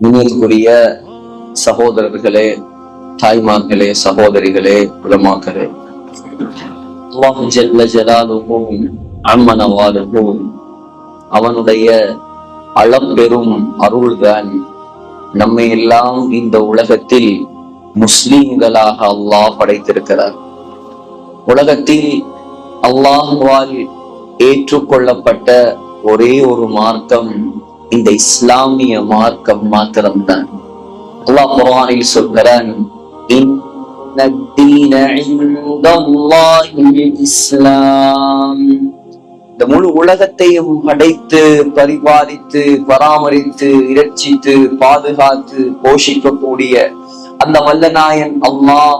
நினைவுக்குரிய சகோதரர்களே, தாய்மார்களே, சகோதரிகளே, உலமாக்களே, அல்லாஹ் ஜல்ல ஜலாலுஹு அம்ம நவாலுஹு அவனுடைய அளப்பெரும் அருள்தான் நம்மை எல்லாம் இந்த உலகத்தில் முஸ்லிம்களாக அல்லாஹ் படைத்திருக்கிறார். உலகத்தில் அல்லாஹ்வால் ஏற்றுக்கொள்ளப்பட்ட ஒரே ஒரு மார்க்கம் இந்த இஸ்லாமிய மார்க்கம் மாத்திரம்தான். அல்லாஹ் குர்ஆனில் சொல்கிறான், இஸ்லாம். இந்த முழு உலகத்தையும் படைத்து பரிபாலித்து பராமரித்து இரட்சித்து பாதுகாத்து போஷிக்கக்கூடிய அந்த வல்லநாயன் அல்லாஹ்,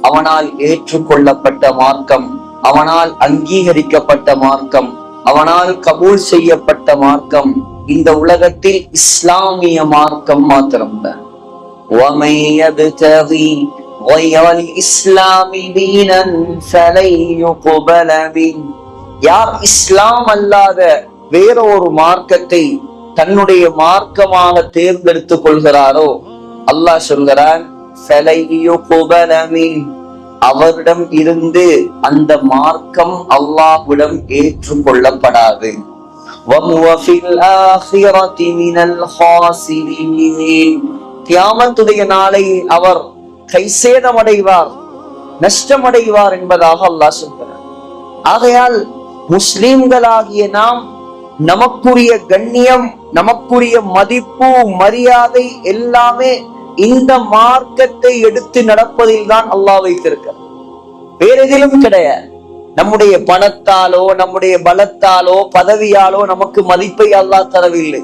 அவனால் ஏற்றுக்கொள்ளப்பட்ட மார்க்கம், அவனால் அங்கீகரிக்கப்பட்ட மார்க்கம், அவனால் கபூல் செய்யப்பட்ட மார்க்கம் இந்த உலகத்தில் இஸ்லாமிய மார்க்கம் மாத்திரம்தான். وَمَن يَبْتَغِي غَيْرَ الْإِسْلَامِ دِينًا فَلَن يُقْبَلَ مِنْهُ. யார் இஸ்லாம் அல்லாத வேற ஒரு மார்க்கத்தை தன்னுடைய மார்க்கமாக தேர்ந்தெடுத்துக் கொள்கிறாரோ, அல்லாஹ் சொல்கிறான், فَلَن يُقْبَلَ مِنْهُ. அவரிடம் இருந்து அந்த மார்க்கம் அல்லாஹ்விடம் ஏற்றுக்கொள்ளப்படாது. وَهُوَ فِي الْآخِرَةِ مِنَ الْخَاسِرِينَ. கியாமத்துடைய நாளை அவர் கைசேதமடைவார், நஷ்டமடைவார் என்பதாக அல்லாஹ் சொல்கிறார். ஆகையால் முஸ்லிம்களாகிய நாம் நமக்குரிய கண்ணியம், நமக்குரிய மதிப்பு, மரியாதை எல்லாமே இந்த மார்க்கத்தை எடுத்து நடப்பதில் தான் அல்லாஹ் வைத்திருக்கிறார். வேற எதிலும் கிடையாது. நம்முடைய பணத்தாலோ நம்முடைய பலத்தாலோ பதவியாலோ நமக்கு மதிப்பை அல்லாஹ் தரவில்லை.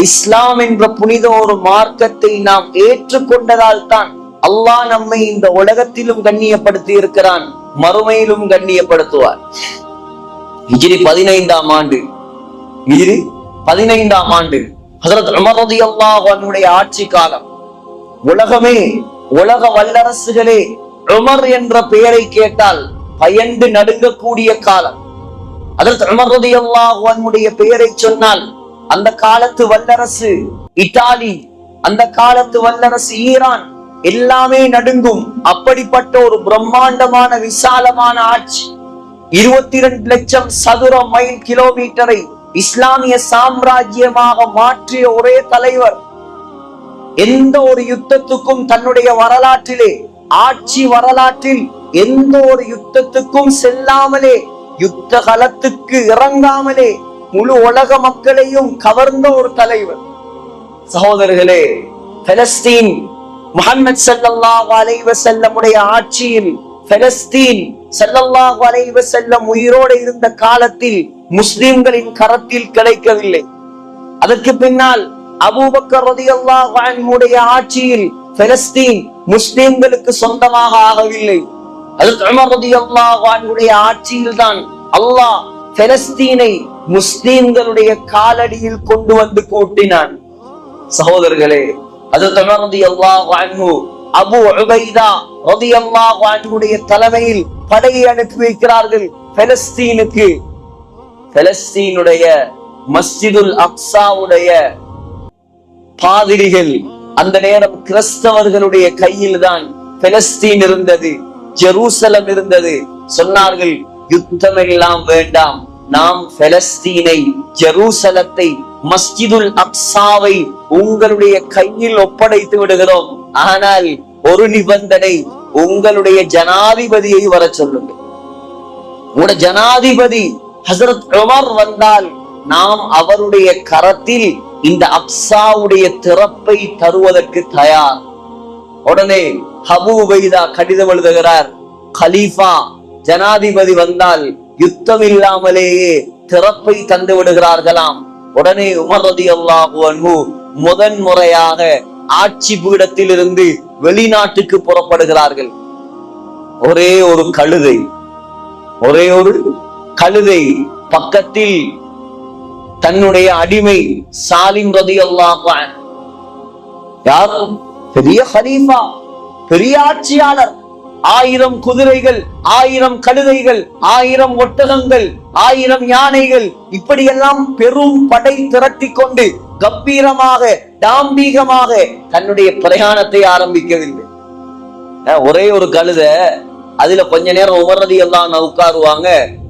இஸ்லாம் என்ற புனித ஒரு மார்க்கத்தை நாம் ஏற்றுக்கொண்டதால் தான் அல்லாஹ் நம்மை இந்த உலகத்திலும் கண்ணியப்படுத்தி இருக்கிறான், மறுமையிலும் கண்ணியப்படுத்துவார். ஹிஜ்ரி 15ஆம் ஆண்டு ஹஜ்ரத் உமர் ரலியல்லாஹு அன்ஹுடைய ஆட்சி காலம். உலகமே, உலக வல்லரசுகளே உமர் என்ற பெயரை கேட்டால் பயந்து நடுங்கக்கூடிய காலம். ஹஜ்ரத் உமர் ரலியல்லாஹு அன்ஹுடைய பெயரை சொன்னால் அந்த காலத்து வல்லரசு இத்தாலி, அந்த காலத்து வல்லரசு ஈரான் எல்லாமே நடுங்கும். அப்படிப்பட்ட ஒரு பிரம்மாண்டமான விசாலமான ஆட்சி, 22 லட்சம் சதுர மைல் கிலோமீட்டரை இஸ்லாமிய சாம்ராஜ்யமாக மாற்றிய ஒரே தலைவர். எந்த ஒரு யுத்தத்துக்கும் தன்னுடைய வரலாற்றிலே, ஆட்சி வரலாற்றில் எந்த ஒரு யுத்தத்துக்கும் செல்லாமலே, யுத்த களத்துக்கு இறங்காமலே முழு உலக மக்களையும் கவர்ந்த ஒரு தலைவர். சகோதரர்களே, பலஸ்தீன் முஹம்மது ஸல்லல்லாஹு அலைஹி வஸல்லம் உடைய ஆட்சியில் பலஸ்தீன் ஸல்லல்லாஹு அலைஹி வஸல்லம் உயிரோடு இருந்த காலத்தில் முஸ்லிம்களின் கரத்தில் கிடைக்கவில்லை. அதற்கு பின்னால் அபூபக்கர் ரலியல்லாஹு அன்ஹு உடைய ஆட்சியில் பலஸ்தீன் முஸ்லிம்களுக்கு சொந்தமாக ஆகவில்லை. ஹஜ்ரத் உமர் ரலியல்லாஹு அன்ஹு உடைய ஆட்சியில் தான் அல்லாஹ் பலஸ்தீனை முஸ்லிம்களுடைய காலடியில் கொண்டு வந்து கூட்டினான். சகோதரர்களே, ஹஜ்ரத் உமர் ரலியல்லாஹு அன்ஹு அபூ உபைதா ரலியல்லாஹு அன்ஹுடைய தலைமையில் படையை அனுப்பி வைக்கிறார்கள் பலஸ்தீனுக்கு. பலஸ்தீனுடைய மஸ்ஜிதுல் அக்ஸாவுடைய பாதிரிகள், அந்த நேரம் கிறிஸ்தவர்களுடைய கையில் தான் பலஸ்தீன் இருந்தது, ஜெருசலம் இருந்தது. சொன்னார்கள், யுத்தம் எல்லாம் வேண்டாம், நாம் பலஸ்தீனை, ஜெருசலத்தை, மஸ்ஜிதுல் அக்ஸாவை உங்களுடைய கையில் ஒப்படைத்து விடுகிறோம். ஆனால் ஒரு நிபந்தனை, உங்களுடைய ஜனாதிபதியை வர சொல்லுங்கள். உங்களுடைய ஜனாதிபதி ஹஜ்ரத் உமர் வந்தால் நாம் அவருடைய கரத்தில் இந்த அக்ஸாவுடைய திறப்பை தருவதற்கு தயார். உடனே அபூ உபைதா கடிதம் எழுதுகிறார், கலீஃபா ஜனாதிபதி வந்தால் யுத்தம் இல்லாமலேயே திறப்பை தந்து விடுகிறார்களாம். உடனே உமர் ரலியல்லாஹு அன்ஹு முதன் முறையாக ஆட்சி பீடத்தில் இருந்து வெளிநாட்டுக்கு புறப்படுகிறார்கள். ஒரே ஒரு கழுதை பக்கத்தில் தன்னுடைய அடிமை சாலிம் ரலியல்லாஹு அன்ஹு, யார் பெரிய கலீஃபா, பெரிய ஆட்சியாளர், 1000 குதிரைகள், 1000 கழுதைகள், 1000 ஒட்டகங்கள், 1000 யானைகள், இப்படியெல்லாம் பெரும் படை திரட்டி கொண்டு கம்பீரமாக தாம்பீகமாக தன்னுடைய பிரயாணத்தை ஆரம்பிக்கவில்லை. ஒரே ஒரு கழுதை, அதுல கொஞ்ச நேரம் உமர் ரலியல்லாஹு அன்ஹு உட்காருவாங்க,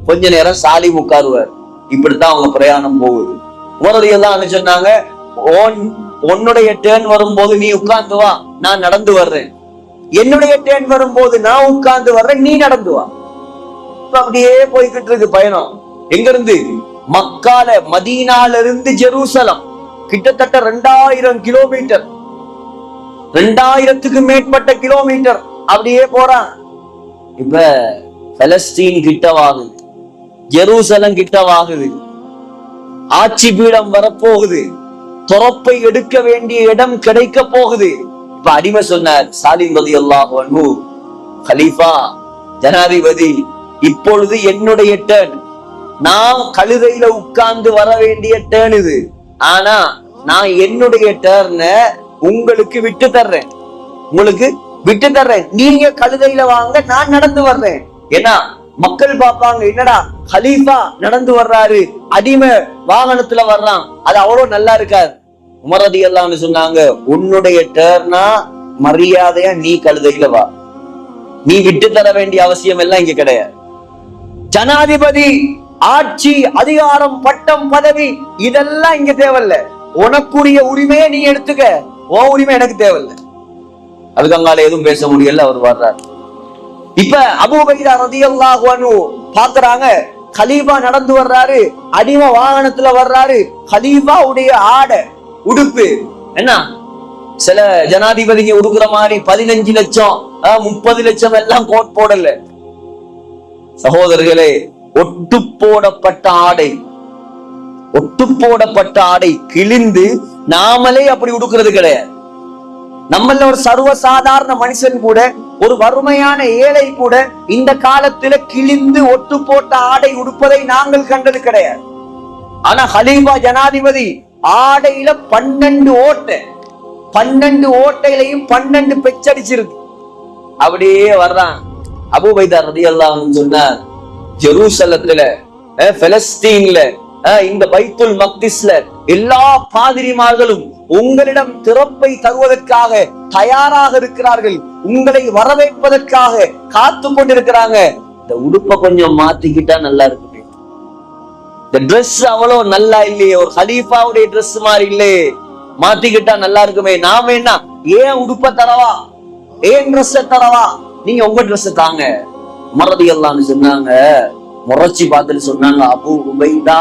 கொஞ்ச நேரம் சாலிம் உட்காருவார். இப்படித்தான் அவங்க பிரயாணம் போகுது. உமர் ரலியல்லாஹு அன்ஹு சொன்னாங்க, உன்னுடைய டேர்ன் வரும்போது நீ உட்கார்ந்து வா, நான் நடந்து வர்றேன். என்னுடைய டேர்ன் வரும்போது நான் உட்கார்ந்து வர்றேன், நீ நடந்து வா. அப்படியே போய்கிட்டு இருக்கு பயணம். எங்க இருந்து? மக்கால, மதீனால இருந்து ஜெருசலம் கிட்டத்தட்ட 2000 கிலோமீட்டர், 2000க்கு மேற்பட்ட கிலோமீட்டர் அப்படியே போறான். இப்ப பலஸ்தீன் கிட்டவாகுது, ஜெருசலம் கிட்டவாகுது, ஆட்சி பீடம் வரப்போகுது, துறப்பை எடுக்க வேண்டிய இடம் கிடைக்க போகுது. இப்ப அடிமை சொன்னார் சாலிம் ரலியல்லாஹு அன்ஹு, கலீஃபா ஜனாதிபதி, இப்பொழுது என்னுடைய டேர்ன், நான் கழுதையில உட்கார்ந்து வர வேண்டிய டேர்ன் இது. ஆனா நான் என்னுடைய டேர்ன உங்களுக்கு விட்டு தர்றேன், உங்களுக்கு விட்டு தர்றேன். நீங்க கழுதையில வாங்க, நான் நடந்து வர்றேன். ஏன்னா மக்கள் பார்ப்பாங்க, என்னடா கலீஃபா நடந்து வர்றாரு, அடிமை வாகனத்துல வர்றான், அது அவ்வளவு நல்லா இருக்காது. உமர் ரலியல்லாஹு அன்ஹு சொன்னாங்க, உன்னுடைய டேர்னா மரியாதையா நீ கழுதையில வா, நீ விட்டு தர வேண்டிய அவசியம் எல்லாம் இங்க கிடையாது. ஜனாதிபதி, ஆட்சி, அதிகாரம், பட்டம், பதவி இதெல்லாம் இங்க தேவையில்ல. உனக்குரிய உரிமையை நீ எடுத்துக்க, உன் உரிமை எனக்கு தேவையில்லை. அதுக்கு அங்கால எதுவும் பேச முடியல. அவர் வர்றார். இப்ப அபூ உபைதா ரலியல்லாஹு அன்ஹு பாக்குறாங்க, கலீஃபா நடந்து வர்றாரு, அடிமை வாகனத்துல வர்றாரு. கலீஃபாவுடைய ஆடை உடுப்பு என்ன, சில ஜனாதிபதிங்க உடுக்குற மாதிரி 15 லட்சம் 30 லட்சம் எல்லாம் கோட் போடல சகோதரர்களே. ஒட்டு போடப்பட்ட ஆடை, ஒட்டு போடப்பட்ட ஆடை கிழிந்து நாமளே அப்படி உடுக்கிறது கிடையாது. நம்மள ஒரு சர்வசாதாரண மனுஷன் கூட, ஒரு வறுமையான ஏழை கூட இந்த காலத்துல கிழிந்து ஒட்டு போட்ட ஆடை உடுப்பதை நாங்கள் கண்டது கிடையாது. ஆனா கலீஃபா ஜனாதிபதி ஆடையில 12 ஓட்டை, 12 ஓட்டையிலையும் 12 பெச்சடிச்சிருக்கு. அப்படியே வர்றான். அபூ உபைதா ரலியல்லாஹு அன்ஹு சொன்னார், ஜெருசலத்துல, பலஸ்தீன்ல, இந்த பைத்துல் மக்திஸ்ல எல்லா பாதிரிமார்களும் உங்களிடம் திறப்பை தருவதற்காக தயாராக இருக்கிறார்கள், உங்களை வரவேற்பதற்காக காத்து கொண்டிருக்கிறாங்க. இந்த உடுப்பை கொஞ்சம் மாத்திக்கிட்டா நல்லா இருக்கு. இந்த ட்ரெஸ் அவ்வளவு நல்லா இல்லையே, ஒரு கலீஃபாவுடைய ட்ரெஸ் மாதிரி இல்லையே, மாத்திக்கிட்டா நல்லா இருக்குமே. நாம என்ன, ஏன் உடுப்ப தரவா, ஏன் ட்ரெஸ் தரவா, நீங்க உங்க ட்ரெஸ் தாங்க. உமர் ரலியல்லாஹு அன்ஹு சொன்னாங்க, முறைச்சி பார்த்துட்டு சொன்னாங்க, அபூ உபைதா,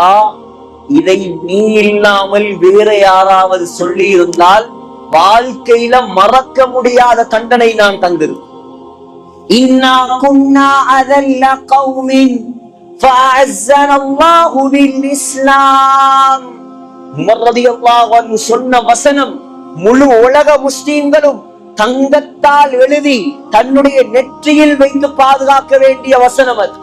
இதை நீ இல்லாமல் வேற யாராவது சொல்லி இருந்தால் வாழ்க்கையில மறக்க முடியாத தண்டனை நான் தந்திருப்பேன். இன்னா குன்னா அதல்ல கௌமின் ஃபஅஸ்ஸனா அல்லாஹு பில் இஸ்லாம். உமர் ரலியல்லாஹு அன்ஹு சொன்ன வசனம் முழு உலக முஸ்லிம்களும் தங்கத்தால் எழுதி தன்னுடைய நெற்றியில் வைத்து பாதுகாக்க வேண்டிய வசனம் அது.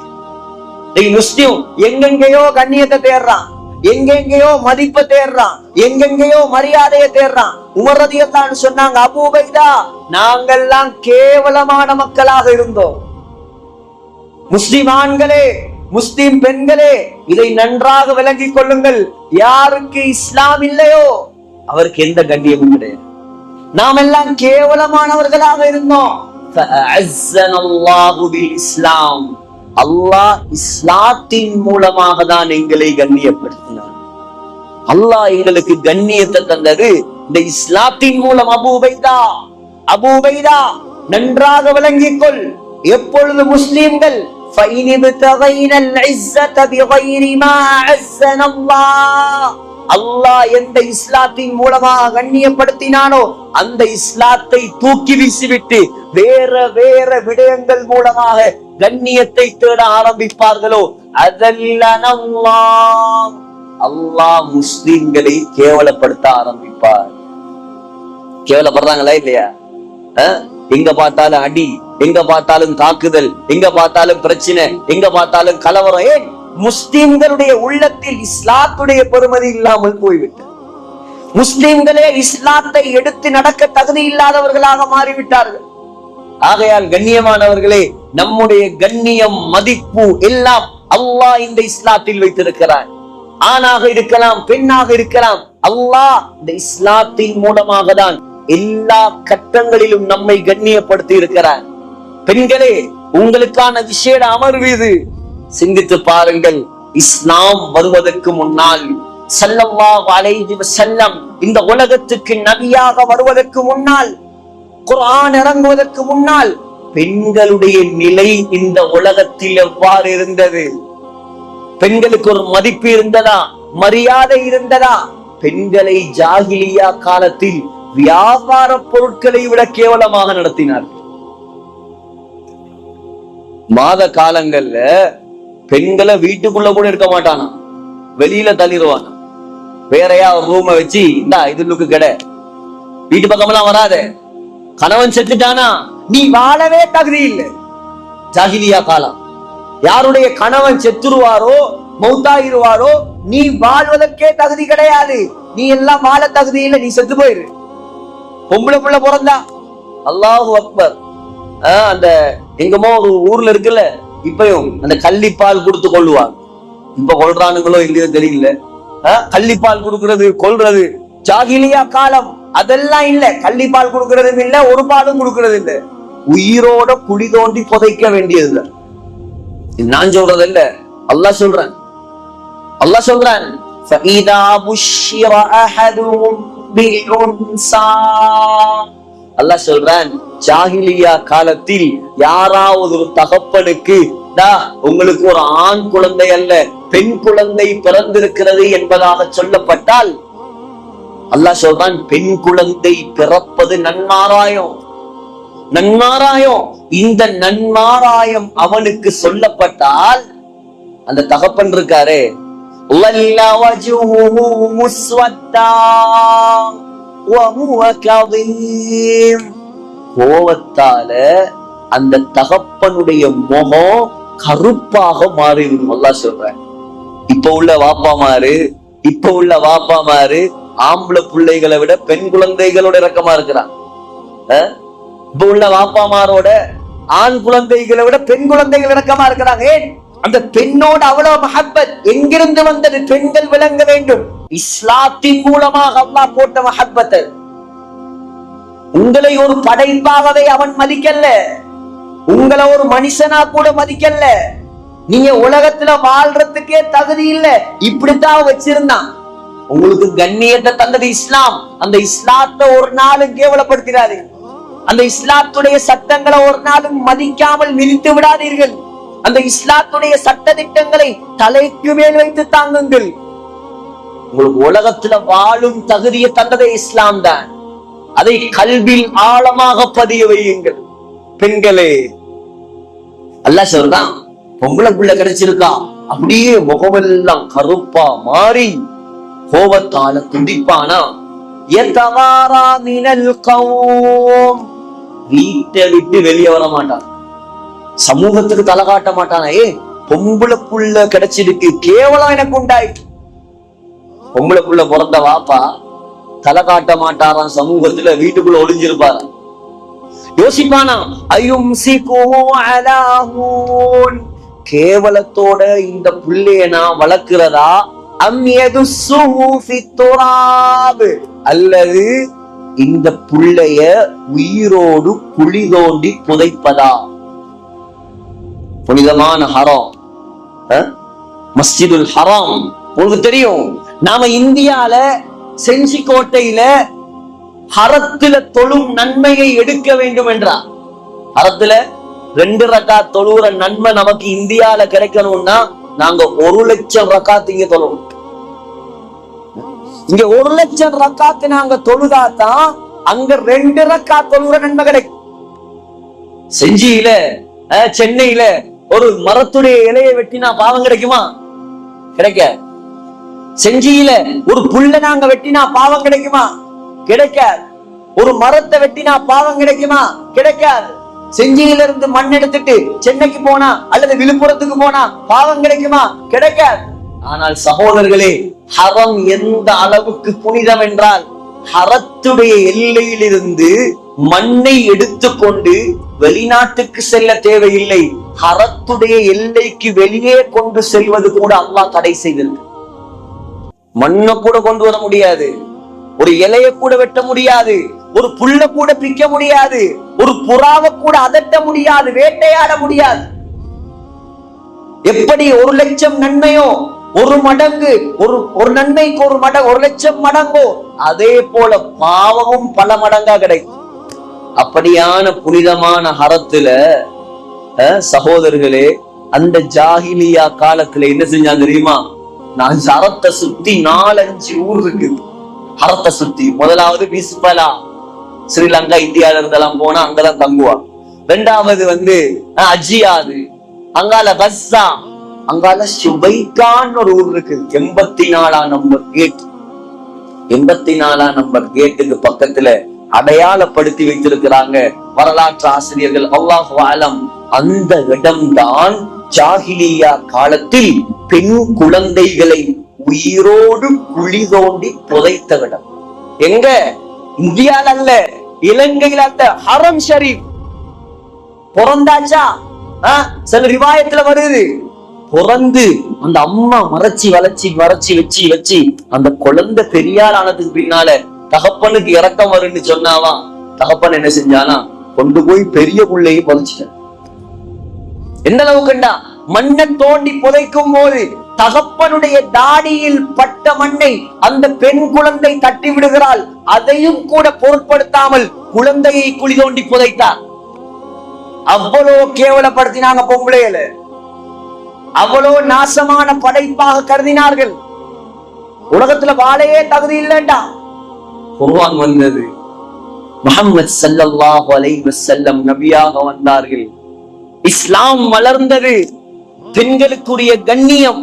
முஸ்லிம் எங்கெங்கயோ கண்ணியத்தை தேடுறான், எங்கெங்கயோ மதிப்பை தேடுறான், எங்கெங்கயோ மரியாதையை தேடுறான். உமர் ரலியல்லாஹு அன்ஹு சொன்னாங்க, அபூ உபைதா, நாங்கெல்லாம் கேவலமான மக்களாக இருந்தோம். முஸ்லிம் ஆண்களே, முஸ்லிம் பெண்களே, இதை நன்றாக விளங்கிக் கொள்ளுங்கள். யாருக்கு இஸ்லாம் இல்லையோ அவருக்கு எந்த கண்ணியமும் கிடையாது. நாம் எல்லாம் கேவலமானவர்களாக இருந்தோம். இஸ்லாம், அல்லாஹ் இஸ்லாத்தின் மூலமாக தான் எங்களை கண்ணியப்படுத்தினார். அல்லாஹ் எங்களுக்கு கண்ணியத்தை தந்தது இந்த இஸ்லாத்தின் மூலம். அபூ உபைதா, அபூ உபைதா, நன்றாக விளங்கிக் கொள். எப்பொழுது முஸ்லிம்கள் அல்லாஹ் எந்த இஸ்லாத்தின் மூலமாக கண்ணியப்படுத்தினானோ அந்த இஸ்லாத்தை தூக்கி வீசிவிட்டு வேற வேற விடயங்கள் மூலமாக கண்ணியத்தை தேட ஆரம்பிப்பார்களோ அதெல்லாம் அல்லாஹ் முஸ்லிம்களை கேவலப்படுத்த ஆரம்பிப்பார். கேவலப்படுறாங்களா இல்லையா? எங்க பார்த்தாலும் அடி, எங்க பார்த்தாலும் தாக்குதல், எங்க பார்த்தாலும் பிரச்சனை, எங்க பார்த்தாலும் கலவரம். ஏன்? முஸ்லிம்களுடைய உள்ளத்தில் இஸ்லாத்துடைய பெருமதி இல்லாமல் போய்விட்டது. முஸ்லிம்களே இஸ்லாத்தை எடுத்து நடக்க தகுதி இல்லாதவர்களாக மாறிவிட்டார்கள். ஆகையால் கண்ணியமானவர்களே, நம்முடைய கண்ணியம், மதிப்பு எல்லாம் அல்லாஹ் இந்த இஸ்லாத்தில் வைத்திருக்கிறார். ஆணாக இருக்கலாம், பெண்ணாக இருக்கலாம், அல்லாஹ் இந்த இஸ்லாத்தின் மூலமாக தான் எல்லா கட்டங்களிலும் நம்மை கண்ணியப்படுத்தி இருக்கிறார். பெண்களே, உங்களுக்கான விசேட அமர்வு இது. சிந்தித்து பாருங்கள். இஸ்லாம் வருவதற்கு முன்னால், ஸல்லல்லாஹு அலைஹி வஸல்லம் இந்த உலகத்துக்கு நபியாக வருவதற்கு முன்னால், குர்ஆன் இறங்குவதற்கு முன்னால் பெண்களுடைய நிலை இந்த உலகத்தில் எவ்வாறு இருந்தது? பெண்களுக்கு ஒரு மதிப்பு இருந்ததா? மரியாதை இருந்ததா? பெண்களை ஜாகிலியா காலத்தில் வியாபார பொருட்களை விட கேவலமாக நடத்தினார்கள். மாத காலங்கள்ல பெண்களை வீட்டுக்குள்ள கூட இருக்க மாட்டானா, வெளியில தள்ளிடுவானா. வேறையா ஒரு ரூமை வச்சு, இந்தா இதுக்கு கடை, வீட்டு பக்கமெல்லாம் வராத. கணவன் செத்துட்டானா நீ வாழவே தகுதி இல்லை. ஜாகிலியா காலம். யாருடைய கணவன் செத்துருவாரோ, மௌத்தாயிருவாரோ, நீ வாழ்வதற்கே தகுதி கிடையாது. நீ எல்லாம் வாழ தகுதி இல்லை, நீ செத்து போயிரு. பொம்பளை புள்ள பிறந்தா அல்லாஹு அக்பர். அந்த எங்கமோ ஒரு ஊர்ல இருக்குல்ல, இப்பயும் அந்த கள்ளிப்பால் கொடுத்து கொள்ளுவாங்க. இப்ப கொள்றானுங்களோ இல்லையோ தெரியல. கள்ளிப்பால் கொடுக்கறது, கொள்றது ஜாகிலியா காலம். அதெல்லாம் இல்ல. கள்ளிப்பால் கொடுக்கறதும் இல்ல, ஒரு பாலும் கொடுக்கறது இல்ல. உயிரோட குழி தோண்டி புதைக்க வேண்டியது. நான் சொல்றது இல்ல, அல்லாஹ் சொல்றான். அல்லாஹ் சொல்றான், அல்லாஹ் சொல்றான், ஜாகிலியா காலத்தில் யாராவது ஒரு தகப்பனுக்கு உங்களுக்கு ஒரு ஆண் குழந்தை அல்ல பெண் குழந்தை பிறந்திருக்கிறது என்பதாக சொல்லப்பட்டால், அல்லாஹ் சொல்றான், பெண் குழந்தை பிறப்பது நன்மாராயம். நன்மாராயம். இந்த நன்மாராயம் அவனுக்கு சொல்லப்பட்டால், அந்த தகப்பன் இருக்காரே, கோவத்தால அந்த தகப்பனுடைய முகம் கருப்பாக மாறிவிடும். அல்லாஹ் சொல்றேன், இப்ப உள்ள வாப்பாமாரு ஆம்பளை பிள்ளைகளை விட பெண் குழந்தைகளோட இரக்கமா இருக்கிறான். இப்ப உள்ள வாப்பாமாரோட ஆண் குழந்தைகளை விட பெண் குழந்தைகள் இரக்கமா இருக்கிறாங்க. ஏன்? அந்த பெண்ணோட அவ்வளவு மஹப்பத் எங்கிருந்து வந்தது? பெண்கள் விளங்க வேண்டும். இஸ்லாத்தின் மூலமாக அல்லாஹ் போட்ட மஹப்பத். உங்களை ஒரு படைப்பாகவே அவன் மதிக்கல்ல, உங்களை ஒரு மனுஷனா கூட மதிக்கல்ல. நீங்க உலகத்துல வாழ்றதுக்கே தகுதி இல்ல, இப்படித்தான் வச்சிருந்தான். உங்களுக்கு கண்ணியத்தை தந்தது இஸ்லாம். அந்த இஸ்லாத்தை ஒரு நாளும் கேவலப்படுத்திடாதீங்க. அந்த இஸ்லாத்துடைய சட்டங்களை ஒரு நாளும் மதிக்காமல் மிதித்து விடாதீர்கள். அந்த இஸ்லாத்துடைய சட்ட திட்டங்களை தலைக்கு மேல் வைத்து தாங்குங்கள். உங்களுக்கு உலகத்துல வாழும் தகுதியை தந்ததே இஸ்லாம் தான். அதை கல்வியில் ஆழமாக பதிய வையுங்கள். பெண்களே, அல்லாஹ் சொல்றான், பொம்பளை புள்ள கிடைச்சிருக்கா, அப்படியே முகமெல்லாம் கருப்பா மாறி கோபத்தால துடிப்பானா, வீட்டை விட்டு வெளியே வர மாட்டான், சமூகத்துக்கு தலை காட்ட மாட்டானா. பொம்பளை புள்ள கிடைச்சிருக்கு, கேவலம் எனக்கு உண்டாயிட்டு. பொம்பளை புள்ள பிறந்த வாப்பா தலை காட்ட மாட்டாராம் சமூகத்துல, வீட்டுக்குள்ள ஒளிஞ்சிருப்பாரா. யோசிப்பானா, கேவலத்தோட இந்த புள்ளைய நான் வளர்க்கிறதா, அல்லது இந்த புள்ளைய உயிரோடு குழி தோண்டி புதைப்பதா? புனிதமான ஹராம், மஸ்ஜிதுல் ஹராம் உங்களுக்கு தெரியும். நாம இந்தியால செஞ்சிக்கோட்டையில ஹரத்துல தொழும் நன்மையை எடுக்க வேண்டும் என்றார். ஹரத்துல 2 ரக்காத் தொழுகிற நன்மை நமக்கு இந்தியால கிடைக்கணும்னா நாங்க 1 லட்சம் ரக்காத் இங்க தொழுவோம். இங்க 1 லட்சம் ரக்காத்து நாங்க தொழுதாதான் அங்க 2 ரக்காத் தொழுகிற நன்மை கிடைக்கும். செஞ்சியில சென்னையில ஒரு மரத்துடைய இலையை வெட்டினா பாவம் கிடைக்குமா? கிடைக்க. செஞ்சியில ஒரு புல்ல நாங்க வெட்டினா பாவம் கிடைக்குமா? கிடைக்காது. ஒரு மரத்தை வெட்டினா பாவம் கிடைக்குமா? கிடைக்காது. செஞ்சியில இருந்து மண் எடுத்துட்டு சென்னைக்கு போனா அல்லது விழுப்புரத்துக்கு போனா பாவம் கிடைக்குமா? கிடைக்காது. ஆனால் சகோதரர்களே, ஹரம் எந்த அளவுக்கு புனிதம் என்றால், ஹரத்துடைய எல்லையில் இருந்து மண்ணை எடுத்துக்கொண்டு வெளிநாட்டுக்கு செல்ல தேவையில்லை. ஹரத்துடைய எல்லைக்கு வெளியே கொண்டு செல்வது கூட அல்லாஹ் தடை செய்திருக்கு. மண்ணை கூட கொண்டு வர முடியாது, ஒரு இலைய கூட வெட்ட முடியாது, ஒரு புல்ல கூட பிக்க முடியாது, ஒரு புறாவை கூட அதட்ட முடியாது, வேட்டையாட முடியாது. எப்படி 1,00,000 நன்மையோ ஒரு மடங்கு, ஒரு நன்மைக்கு ஒரு மடங்கு 1,00,000 மடங்கோ, அதே போல பாவமும் பல மடங்கா கிடைக்கும். அப்படியான புனிதமான ஹரத்துல சகோதரர்களே, அந்த ஜாஹிலியா காலத்துல என்ன செஞ்சாங்க தெரியுமா? நான் ஹரத்தை சுத்தி 4-5 ஊர் இருக்கு. ஹரத்தை சுத்தி முதலாவது பிஸ்பலா, ஸ்ரீலங்கா இந்தியால இருந்தெல்லாம் போனா அங்கதான் தங்குவா. ரெண்டாவது அஜியாது, அங்கால கஸ்ஸா, அங்கால சுபைக்கான் ஒரு ஊர் இருக்கு. 84ஆம் நம்பர் கேட், 84ஆம் நம்பர் கேட்டுக்கு பக்கத்துல அடையாளப்படுத்தி வைத்திருக்கிறாங்க வரலாற்று ஆசிரியர்கள். அல்லாஹு அலம். அந்த இடம்தான் ஜாஹிலியா காலத்தில் பெண் குழந்தைகளை உயிரோடு குழி தோண்டி புதைத்த இடம். எங்க? இந்தியால அல்ல, இலங்கையில் அல்ல, ஹரம் ஷரீப். பிறந்தாச்சா சில ரிவாயத்துல வருது, பிறந்து அந்த அம்மா மறைச்சி வச்சு அந்த குழந்தை பெரியார் ஆனதுக்கு பின்னால தகப்பனுக்கு இறக்கம் வருன்னு சொன்னாவா, தகப்பன் என்ன செஞ்சானா கொண்டு போய் பெரிய புள்ளையை புதைச்சிட்டான். எந்த அளவுக்குண்டா, மண்ணை தோண்டி புதைக்கும் போது தகப்பனுடைய தாடியில் பட்ட மண்ணை அந்த பெண் குழந்தை தட்டி விடுகிறாள். அதையும் கூட பொருட்படுத்தாமல் குழந்தையை குழி தோண்டி புதைத்தார். அவ்வளவு கேவலப்படுத்தினாங்க பொம்பளையில, அவ்வளவு நாசமான படைப்பாக கருதினார்கள். உலகத்துல வாழையே தகுதி இல்லைண்டா. குர்ஆன் வந்தது, முஹம்மது ஸல்லல்லாஹு அலைஹி வஸல்லம் நபியாக வந்தார்கள், இஸ்லாம் வளர்ந்தது. பெண்களுக்குரிய கண்ணியம்,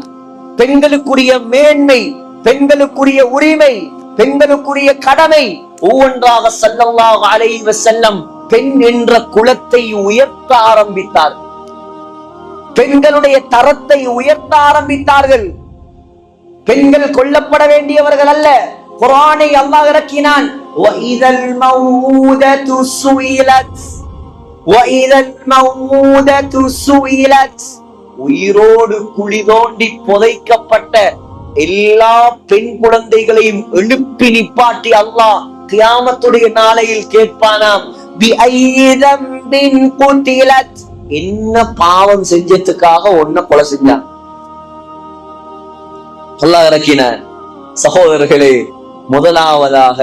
பெண்களுக்குரிய மேன்மை, பெண்களுக்குரிய உரிமை, பெண்களுக்குரிய கடமை ஒவ்வொன்றாக ஸல்லல்லாஹு அலைஹி வஸல்லம் பெண் என்ற குலத்தை உயர்த்த ஆரம்பித்தார். பெண்களுடைய தரத்தை உயர்த்த ஆரம்பித்தார்கள். பெண்கள் கொல்லப்பட வேண்டியவர்கள் அல்ல. குர்ஆனை அல்லாஹ் இறக்கினான், வஇதல் மௌஊதத்து சுயிலத், வஇதல் மௌஊதத்து சுயிலத். உயிரோடு குழி தோண்டி புதைக்கப்பட்ட எல்லா பெண் குழந்தைகளையும் எழுப்பி நிப்பாட்டி அல்லாஹ் கியாமத்துடைய நாளையில் கேட்பானாம், என்ன பாவம் செஞ்சதுக்காக ஒன்ன கொலை செஞ்சான். அல்லாஹ் இறக்கின. சகோதரர்களே, முதலாவதாக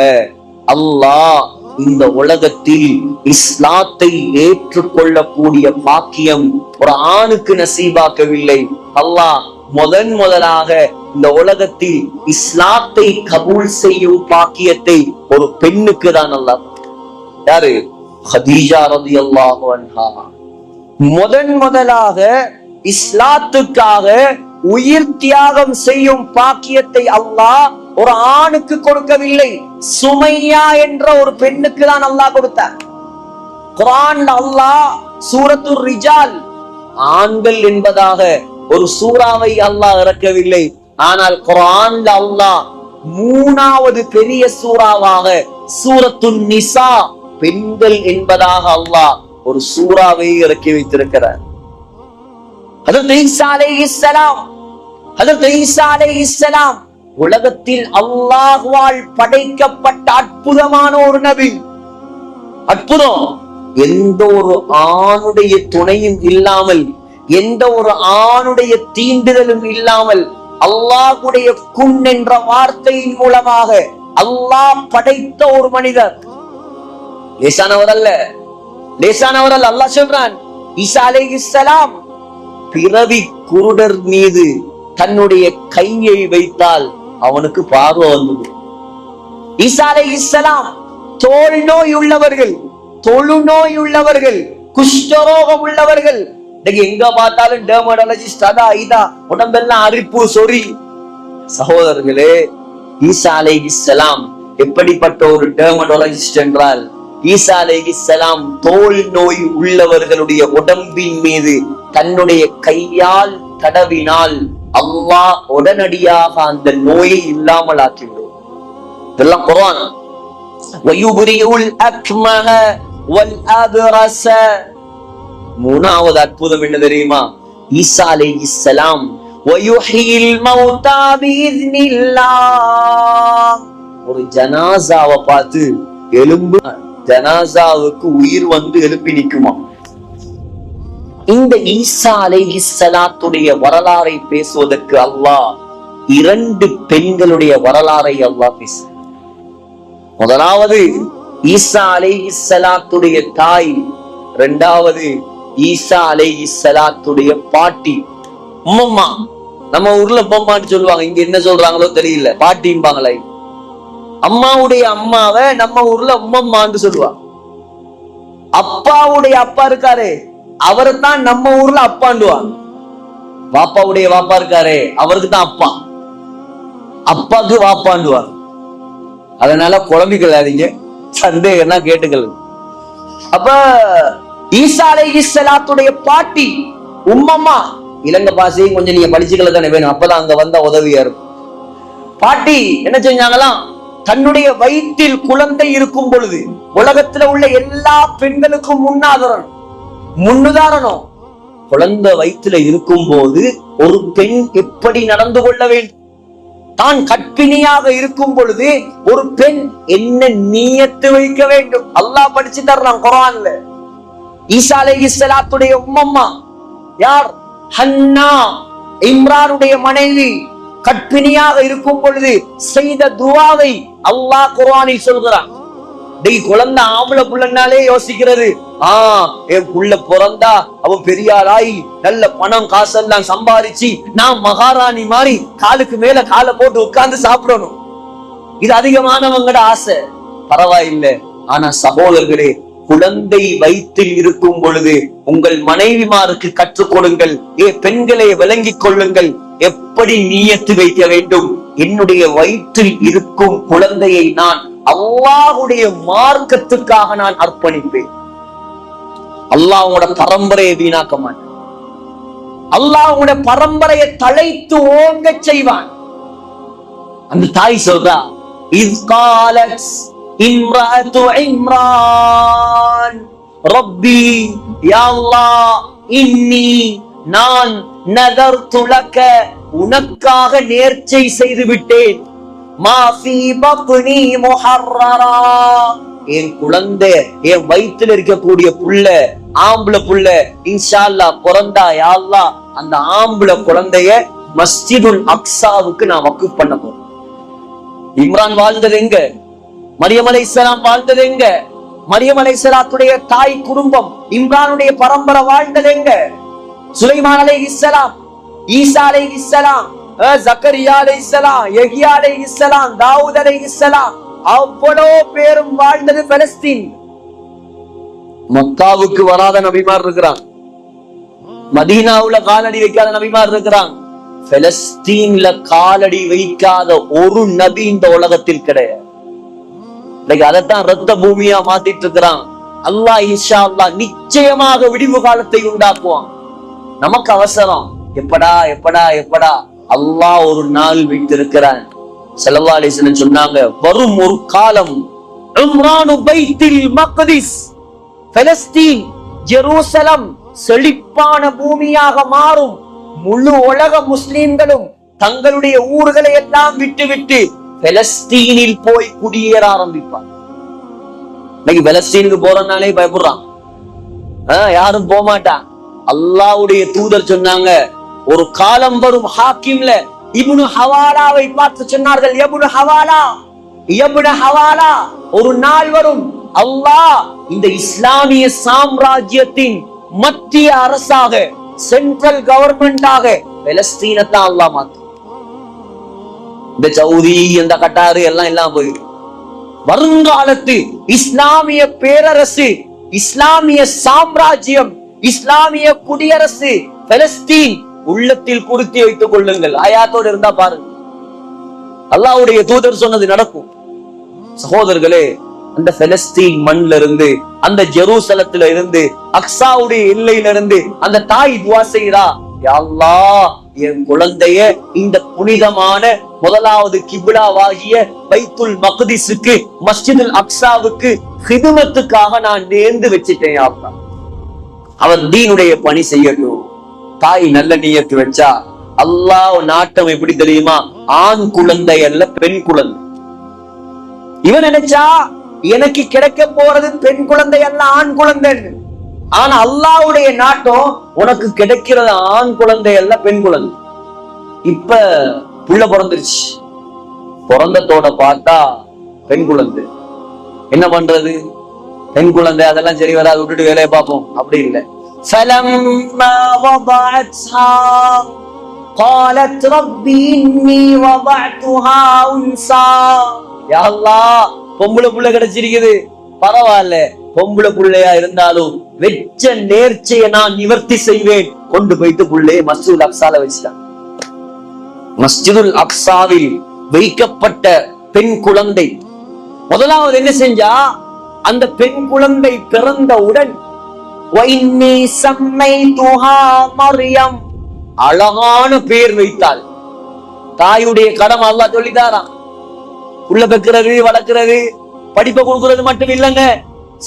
அல்லாஹ் இந்த உலகத்தில் இஸ்லாத்தை ஏற்றுக்கொள்ளக்கூடிய பாக்கியம் ஒரு ஆணுக்கு நசீபாக்கவில்லை. அல்லாஹ் முதலாக இந்த உலகத்தில் இஸ்லாத்தை கபூல் செய்யும் பாக்கியத்தை ஒரு பெண்ணுக்கு தான் அல்லாஹ். யாரு? ஹதீஜா ரலியல்லாஹு அன்ஹா. முதலாக இஸ்லாத்துக்காக உயிர் தியாகம் செய்யும் பாக்கியத்தை அல்லாஹ் ஒரு ஆணுக்கு கொடுக்கவில்லை, சுமையா என்ற ஒரு பெண்ணுக்கு தான் அல்லாஹ் கொடுத்தார். குர்ஆன் அல்லாஹ் சூரத்துர் ரிஜால், ஆண்கள் என்பதாக ஒரு சூறாவை அல்லாஹ் இறக்கவில்லை. ஆனால் குர்ஆன்ல அல்லாஹ் 3வது பெரிய சூறாவாக சூரத்துன் நிசா, பெண்கள் என்பதாக அல்லாஹ் ஒரு சூறாவை இறக்கி வைத்திருக்கிறார். ஹஜ்ரத் ஈசா அலைஹிஸ்ஸலாம், ஹஜ்ரத் ஈசா அலைஹிஸ்ஸலாம் உலகத்தில் அல்லாஹ்வால் படைக்கப்பட்ட அற்புதமான ஒரு நபி. அற்புதம். எந்த ஒரு ஆணுடைய துணையும் இல்லாமல், எந்த ஒரு ஆணுடைய தீண்டுதலும் இல்லாமல் அல்லாஹ்வுடைய குன் என்ற வார்த்தையின் மூலமாக அல்லாஹ் படைத்த ஒரு மனிதர். லேசானவர் அல்ல, லேசானவர் அல்ல. அல்லாஹ் சொல்றான், ஈசா அலைஹிஸ்ஸலாம் பிறவி குருடர் மீது தன்னுடைய கையை வைத்தால் அவனுக்கு பார்வை வந்தது. ஈசா அலைஹிஸ்ஸலாம் தோல் நோய் உள்ளவர்கள், தொழுநோய் உள்ளவர்கள், குஷ்டரோகம் உள்ளவர்கள், எங்க பார்த்தாலும் டெர்மடாலஜிஸ்ட், அதா இதா, உடம்பெல்லாம் அரிப்பு சொறி. சகோதரர்களே, ஈசா அலைஹிஸ்ஸலாம் எப்படிப்பட்ட ஒரு டெர்மடாலஜிஸ்ட் என்றால், ஈசா அலைஹிஸ்ஸலாம் தோல் நோய் உள்ளவர்களுடைய உடம்பின் மீது தன்னுடைய கையால் தடவினால் அல்லாஹ் உடனடியாக அந்த நோயை இல்லாமல் ஆக்கிவிடும். இதெல்லாம் குர்ஆன். வயுபரியுல் அக்மஹ வல் அப்ரஸ. 3வது அற்புதம் என்ன தெரியுமா? ஈசா அலைஹிஸ்ஸலாம் வயுஹில் மௌதா பிஇذنில்லாஹ். ஒரு ஜனாசாவை பார்த்து எலும்பு ஜனாசாவுக்கு உயிர் வந்து எழுப்பி நிக்குமா? இந்த ஈசா அலைஹிஸ்ஸலாத்துடைய வரலாறை பேசுவதற்கு அல்லாஹ் 2 பெண்களுடைய வரலாறை அல்லாஹ் பேச. முதலாவது ஈசா அலைஹிஸ்ஸலாத்துடைய தாய், 2வது ஈசா அலைஹிஸ்ஸலாத்துடைய பாட்டி உம்மம்மா. நம்ம ஊர்ல உம்மம்மான்னு சொல்லுவாங்க, இங்க என்ன சொல்றாங்களோ தெரியல, பாட்டிம்பாங்களே. அம்மாவுடைய அம்மாவை நம்ம ஊர்ல உம்மம்மான்னு சொல்லுவாங்க. அப்பாவுடைய அப்பா இருக்காரு, அவரை தான் நம்ம ஊர்ல அப்பாண்டுவாங்க. வாப்பாவுடைய வாப்பா இருக்காரு, அவருக்கு தான் அப்பா, அப்பாக்கு வாப்பாண்டுவாங்க. அதனால குழம்பிக்கலாதீங்க, சந்தேகம்னா கேட்டுக்கல. அப்ப ஈசா அலைஹிஸ்ஸலாத்துடைய பாட்டி உம்மம்மா, இலங்கை பாசையும் கொஞ்சம் நீங்க படிச்சுக்கல தானே வேணும், அப்பதான் அங்க வந்த உதவியா இருக்கும். பாட்டி என்ன செஞ்சாங்களாம், தன்னுடைய வயிற்றில் குழந்தை இருக்கும் பொழுது உலகத்துல உள்ள எல்லா பெண்களுக்கும் முன்னுதாரணம். குழந்தை வயிற்றுல இருக்கும் போது ஒரு பெண் எப்படி நடந்து கொள்ள வேண்டும், தான் கற்பிணியாக இருக்கும் பொழுது ஒரு பெண் என்ன நியத்து வைக்க வேண்டும், அல்லாஹ் படிச்சு தர்றான் குர்ஆன்ல. ஈசா அலைஹிஸ்ஸலாத்துடைய உம்மம்மா யார்? ஹன்னா, இம்ரானுடைய மனைவி. கற்பிணியாக இருக்கும் பொழுது செய்த துஆவை அல்லாஹ் குர்ஆனில் சொல்கிறான். குழந்தை ஆம்பளை புள்ளனாலே யோசிக்கிறது, என் புள்ள பிறந்தா அவன் பெரியாராய் நல்ல பணம் காசெல்லாம் சம்பாதிச்சு நான் மகாராணி மாதிரி காலுக்கு மேல காலை போட்டு உட்கார்ந்து சாப்பிடணும். இது அதிகமானவங்கட ஆசை, பரவாயில்லை. ஆனா சகோதரர்களே, குழந்தை வயிற்றில் இருக்கும் பொழுது உங்கள் மனைவிமாருக்கு கற்றுக் கொடுங்கள். பெண்களை விளங்கிக் கொள்ளுங்கள், எப்படி நியத்து வைக்க வேண்டும். என்னுடைய வயிற்றில் இருக்கும் குழந்தையை நான் அல்லாஹ்வுடைய மார்க்கத்துக்காக நான் அர்ப்பணிப்பேன். அல்லாஹ்வோட பரம்பரையை வீணாக்க மாட்டேன். அல்லாஹ்வோட பரம்பரையை தழைத்து ஓங்க செய்வான். அந்த தாய் சொல்றா, இஸ் காலத் இம்ராத்து இம்ரான் ரப்பி யா அல்லாஹ் இன்னி நான் நதர்து லக உனக்காக நேர்ச்சை செய்து விட்டேன். மா ஃபீ பத்னி முஹர்ரரா, என் குழந்தை, என் வயிற்றில் இருக்கக்கூடிய புள்ள, ஆம்பளை புள்ள இன்ஷா அல்லாஹ் பிறந்தா யா அல்லாஹ் அந்த ஆம்பளை குழந்தைய மஸ்ஜிதுல் அக்ஸாவுக்கு நான் வக்ஃப் பண்ண போறேன். இம்ரான் வாழ்ந்தது எங்க? மரியம் அலைஹிஸ்ஸலாம் வாழ்ந்தது எங்க? மரியம் அலைஹிஸ்ஸலாத்துடைய தாய் குடும்பம் இம்ரானுடைய பரம்பரை வாழ்ந்தது எங்க? சுலைமான் அலைஹிஸ்ஸலாம், ஈசா அலைஹிஸ்ஸலாம், ஜக்கரியா அலைஹிஸ்ஸலாம், யஹ்யா அலைஹிஸ்ஸலாம், தாவூத் அலைஹிஸ்ஸலாம், அவ்வளவு பேரும் வாழ்ந்தது பலஸ்தீன். மக்காவுக்கு வராத நபிமார் இருக்கிறான், மதீனாவுல காலடி வைக்காத நபிமார் இருக்கிறான், பலஸ்தீன்ல காலடி வைக்காத ஒரு நபி இந்த உலகத்தில் கிடையாது. அதைத்தான் ரத்த பூமியா மாத்திட்டு இருக்கிறான். அல்லாஹ் இன்ஷா அல்லாஹ் நிச்சயமாக விடிவு காலத்தை உண்டாக்குவான். நமக்கு அவசரம், எப்படா எப்படா எப்படா. அல்லாஹ் ஒரு நாள் வைத்திருக்கிறான். ஸல்லல்லாஹு அலைஹி வஸல்லம் சொன்னாங்க, வரும் ஒரு காலம் உம்ரானு பைத்துல் மக்திஸ், பலஸ்தீன் ஜெருசலம் செழிப்பான பூமியாக மாறும். முழு உலக முஸ்லிம்களும் தங்களுடைய ஊர்களை எல்லாம் விட்டு பலஸ்தீனில் போய் குடியேற ஆரம்பிப்பார். இன்னைக்கு பலஸ்தீனுக்கு போறதுனாலே பயப்படுறான், யாரும் போக மாட்டான். அல்லாஹ்வுடைய தூதர் சொன்னாங்க, ஒரு காலம் வரும், ஹாக்கிம்ல இப்னு ஹவாலாவை பார்த்து சொன்னார்கள், இப்னு ஹவாலா, இப்னு ஹவாலா, ஒரு நாள் வரும் அல்லாஹ் இந்த இஸ்லாமிய சாம்ராஜ்யத்தின் மத்திய அரசாக, சென்ட்ரல் கவர்மெண்டாக பலஸ்தீனை தான் அல்லாஹ் மாத்தும். இந்த சவுதி, இந்த கட்டாரு எல்லாம் எல்லாம் போயிடும். வருங்காலத்து இஸ்லாமிய பேரரசு, இஸ்லாமிய சாம்ராஜ்யம், இஸ்லாமிய குடியரசு பலஸ்தீன் உள்ளத்தில் குறித்து வைத்துக் கொள்ளுங்கள். ஆயாத்தோடு இருந்தா பாருங்க, அல்லாஹ்வுடைய தூதர் சொன்னது நடக்கும். சகோதரர்களே, அந்த பலஸ்தீன் மண்ணில இருந்து, அந்த ஜெருசலத்துல இருந்து, அக்ஸாவுடைய எல்லையில இருந்து அந்த தாய் துஆ செய்றா, யா அல்லாஹ் என் குழந்தைய இந்த புனிதமான முதலாவது கிப்லாவாகிய பைத்துல் மக்திஸுக்கு, மஸ்ஜிதுல் அக்ஸாவுக்கு ஹிதுமத்துக்காக நான் நேர்ந்து வச்சிட்டேன். யா அல்லாஹ் அவர் தீனுடைய பணி செய்யட்டும். தாய் நல்ல நியத்து வச்சா அல்லாஹ் நாட்டம் எப்படி தெரியுமா? ஆண் குழந்தை அல்ல, பெண் குழந்தை. இவன் நினைச்சா எனக்கு கிடைக்க போறது பெண் குழந்தை அல்ல, ஆண் குழந்தை. ஆனா அல்லாஹ்வுடைய நாட்டம் உனக்கு கிடைக்கிறது ஆண் குழந்தை அல்ல, பெண் குழந்தை. இப்ப புள்ள பிறந்துருச்சு. பிறந்தத்தோட பார்த்தா பெண் குழந்தை. என்ன பண்றது? பெண் குழந்தை, அதெல்லாம் சரி வராது, விட்டுட்டு வேலையை பார்ப்போம். அப்படி இல்லை. فلما وضعتها قالت رب إني وضعتها أنثى. யா அல்லாஹ், பொம்பளை புள்ள கிடைச்சிருக்குது, பரவாயில்ல. பொம்பளை புள்ளையா இருந்தாலும் வெச்ச நேர்ச்சையை நான் நிவர்த்தி செய்வேன். கொண்டு போயிட்டு புள்ளையை மஸ்ஜிதுல் அக்ஸால வச்சுட்டான். மஸ்ஜிதுல் அக்ஸாவில் வைக்கப்பட்ட பெண் குழந்தை முதலாவது என்ன செஞ்சா, அந்த பெண் குழந்தை பிறந்தவுடன் மரியம் அழகான பேர் வைத்தாள். தாயுடைய கடமை அல்லாஹ் சொல்லித்தாராம். புள்ள பெக்கிறது, வளர்க்கிறது, படிப்பை கொடுக்கிறது மட்டும் இல்லைங்க.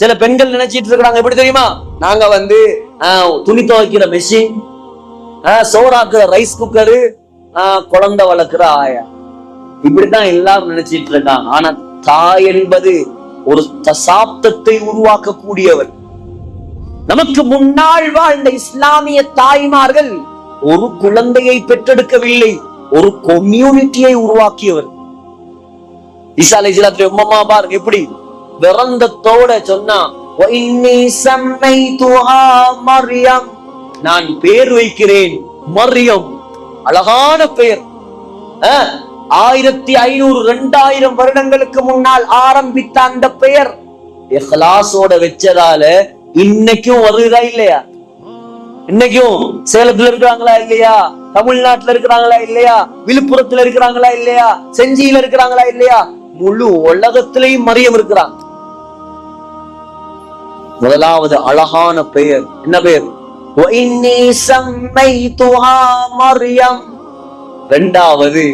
சில பெண்கள் நினைச்சிட்டு இருக்கிறாங்க, எப்படி தெரியுமா? நாங்க துணி துவைக்கிற மெஷின், சோறாக்குற ரைஸ் குக்கரு, குழந்தை வளர்க்கிற ஆயா, இப்படித்தான் எல்லாரும் நினைச்சிட்டு இருக்காங்க. ஆனா தாய் என்பது ஒரு தசாப்தத்தை உருவாக்கக்கூடியவர். நமக்கு முன்னால் வாழ்ந்த இஸ்லாமிய தாய்மார்கள் ஒரு குழந்தையை பெற்றெடுக்கவில்லை, ஒரு கம்யூனிட்டியை உருவாக்கியவர். ஈசா அலைஹிஸ்ஸலாத்துடைய உம்மம்மா பாருங்க எப்படி விரந்தத்தோட சொன்னா, மரியம், நான் பேர் வைக்கிறேன் மரியம். அழகான பெயர். 1500 2000 வருடங்களுக்கு முன்னால் ஆரம்பித்த அந்த பெயர் இஹ்லாஸோட வச்சதால இன்னைக்கும் வருதா இல்லையா? இன்னைக்கும் சேலத்துல இருக்கிறாங்களா இல்லையா? தமிழ்நாட்டுல இருக்கிறாங்களா இல்லையா? விழுப்புரத்துல இருக்கிறாங்களா இல்லையா? செஞ்சியில இருக்கிறாங்களா இல்லையா? முழு உலகத்திலையும் மரியம் இருக்கிறாங்க. முதலாவது அழகான பெயர் என்ன பெயர்? மரியம். இரண்டாவது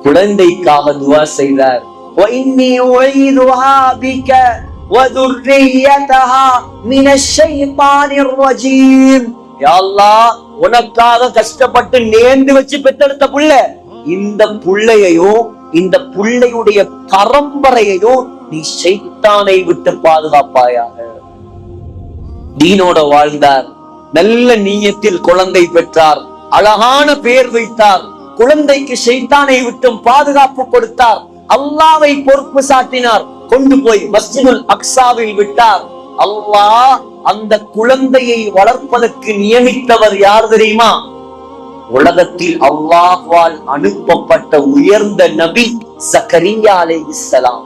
குழந்தைக்காக துஆ செய்தார். உனக்காக கஷ்டப்பட்டு நேர்ந்து வச்சு பெற்றெடுத்த புள்ள, இந்த புள்ளையையும் இந்த புள்ளையுடைய பரம்பரையையும் நீ ஷைத்தானை விட்டு பாதுகாப்பாயாக. தீனோட வாழ்ந்தார், நல்ல நீயத்தில் குழந்தை பெற்றார், அழகான பெயர் வைத்தார், குழந்தைக்கு ஷைத்தானை விட்டும் பாதுகாப்பு கொடுத்தார், அல்லாஹ்வை பொறுப்பு சாட்டினார், கொண்டு போய் மஸ்ஜிதுல் அக்ஸாவில் விட்டார். அல்லாஹ் அந்த குழந்தையை வளர்ப்பதற்கு நியமித்தவர் யார் தெரியுமா? உலகத்தில் அல்லாஹ்வால் அனுப்பப்பட்ட உயர்ந்த நபி ஜக்கரியா அலைஹிஸ்ஸலாம்.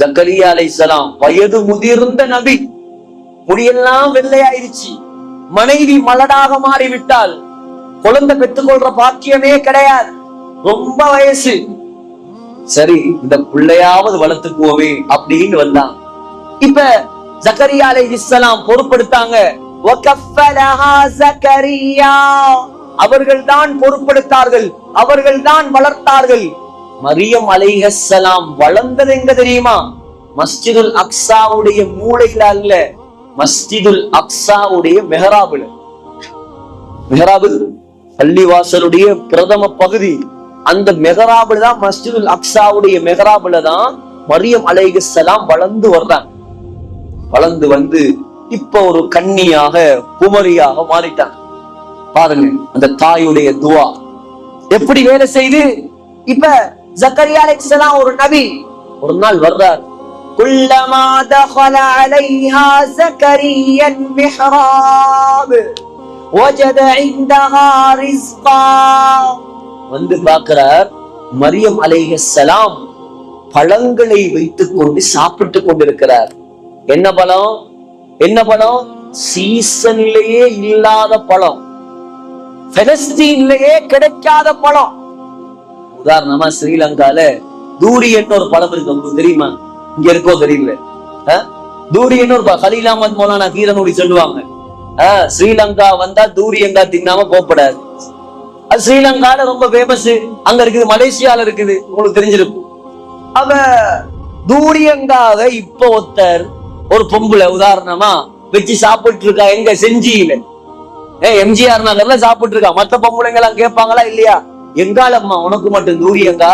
ஜக்கரியா அலைஹிஸ்ஸலாம் வயது முதிர்ந்த நபி. முடியெல்லாம் வெள்ளையாயிருச்சு, மனைவி மலடாக மாறிவிட்டால், குழந்தை பெற்றுக்கொள்ற பாக்கியமே கிடையாது, ரொம்ப வயசு. சரி, இந்த பிள்ளையாவது வளர்த்துக்குவோமே அப்படின்னு வந்தான். இப்ப ஜக்கரியா அலைஹிஸ்ஸலாம் பொறுப்படுத்தாங்க. அவர்கள் தான் பொறுப்படுத்தார்கள், அவர்கள் தான் வளர்த்தார்கள். மரியம் அலைஹிஸ்ஸலாம் வளர்ந்தது எங்க தெரியுமா? மஸ்ஜிதுல் அக்ஸாவுடைய மூளையில அல்ல, மஸ்ஜிதுல் அக்ஸாவுடைய மெஹராபுல. மெஹராபு பள்ளிவாசலுடைய பிரதம பகுதி. அந்த மெஹராபுல தான், மஸ்ஜிதுல் அக்ஸாவுடைய மெஹராபுல தான் மரியம் அலைஹிஸ்ஸலாம் வளர்ந்து வர்றாங்க. வளர்ந்து வந்து இப்ப ஒரு கன்னியாக, குமரியாக மாறிட்டாங்க. பாருங்க அந்த தாயுடைய துஆ எப்படி வேலை செய்து. இப்ப ஜக்கரியா அலைஹிஸ்ஸலாம் ஒரு நபி. ஒரு நாள் வர்றார். குல்லமா தഖல அலைஹா ஜக்கரியா மிஹ்ராப் வஜத இன்தஹா ரிஸ்கா. வந்து பார்க்கிறார், மரியம் அலைஹிஸ்ஸலாம் பழங்களை வைத்துக் கொண்டு சாப்பிட்டு கொண்டிருக்கிறார். என்ன பழம்? என்ன பழம்? சீசன்லயே இல்லாத பழம், பெலஸ்தீன்லயே கிடைக்காத பழம். உதாரணமா ஸ்ரீலங்கால தூரி என்ன ஒரு பழம் இருக்கு, உங்களுக்கு தெரியுமா? இங்க இருக்கோ தெரியல. தூரி என்ன ஒரு கலீல் அஹ்மத் மௌலானா கீரனூரி சொல்லுவாங்க, ஸ்ரீலங்கா வந்தா தூரியங்கா தின்னாம போகப்படாது. அது ஸ்ரீலங்கால ரொம்ப ஃபேமஸ். அங்க இருக்குது, மலேசியால இருக்குது, உங்களுக்கு தெரிஞ்சிருக்கும். அவ தூரியங்காக இப்ப ஒருத்தர், ஒரு பொம்புல உதாரணமா வச்சு சாப்பிட்டு இருக்கா. எங்க? செஞ்சியில. எம்ஜிஆர் நகர்ல சாப்பிட்டு இருக்கா. மத்த பொம்பளைங்க எல்லாம் கேட்பாங்களா இல்லையா? எங்காலம்மா உனக்கு மட்டும் தூரியங்கா,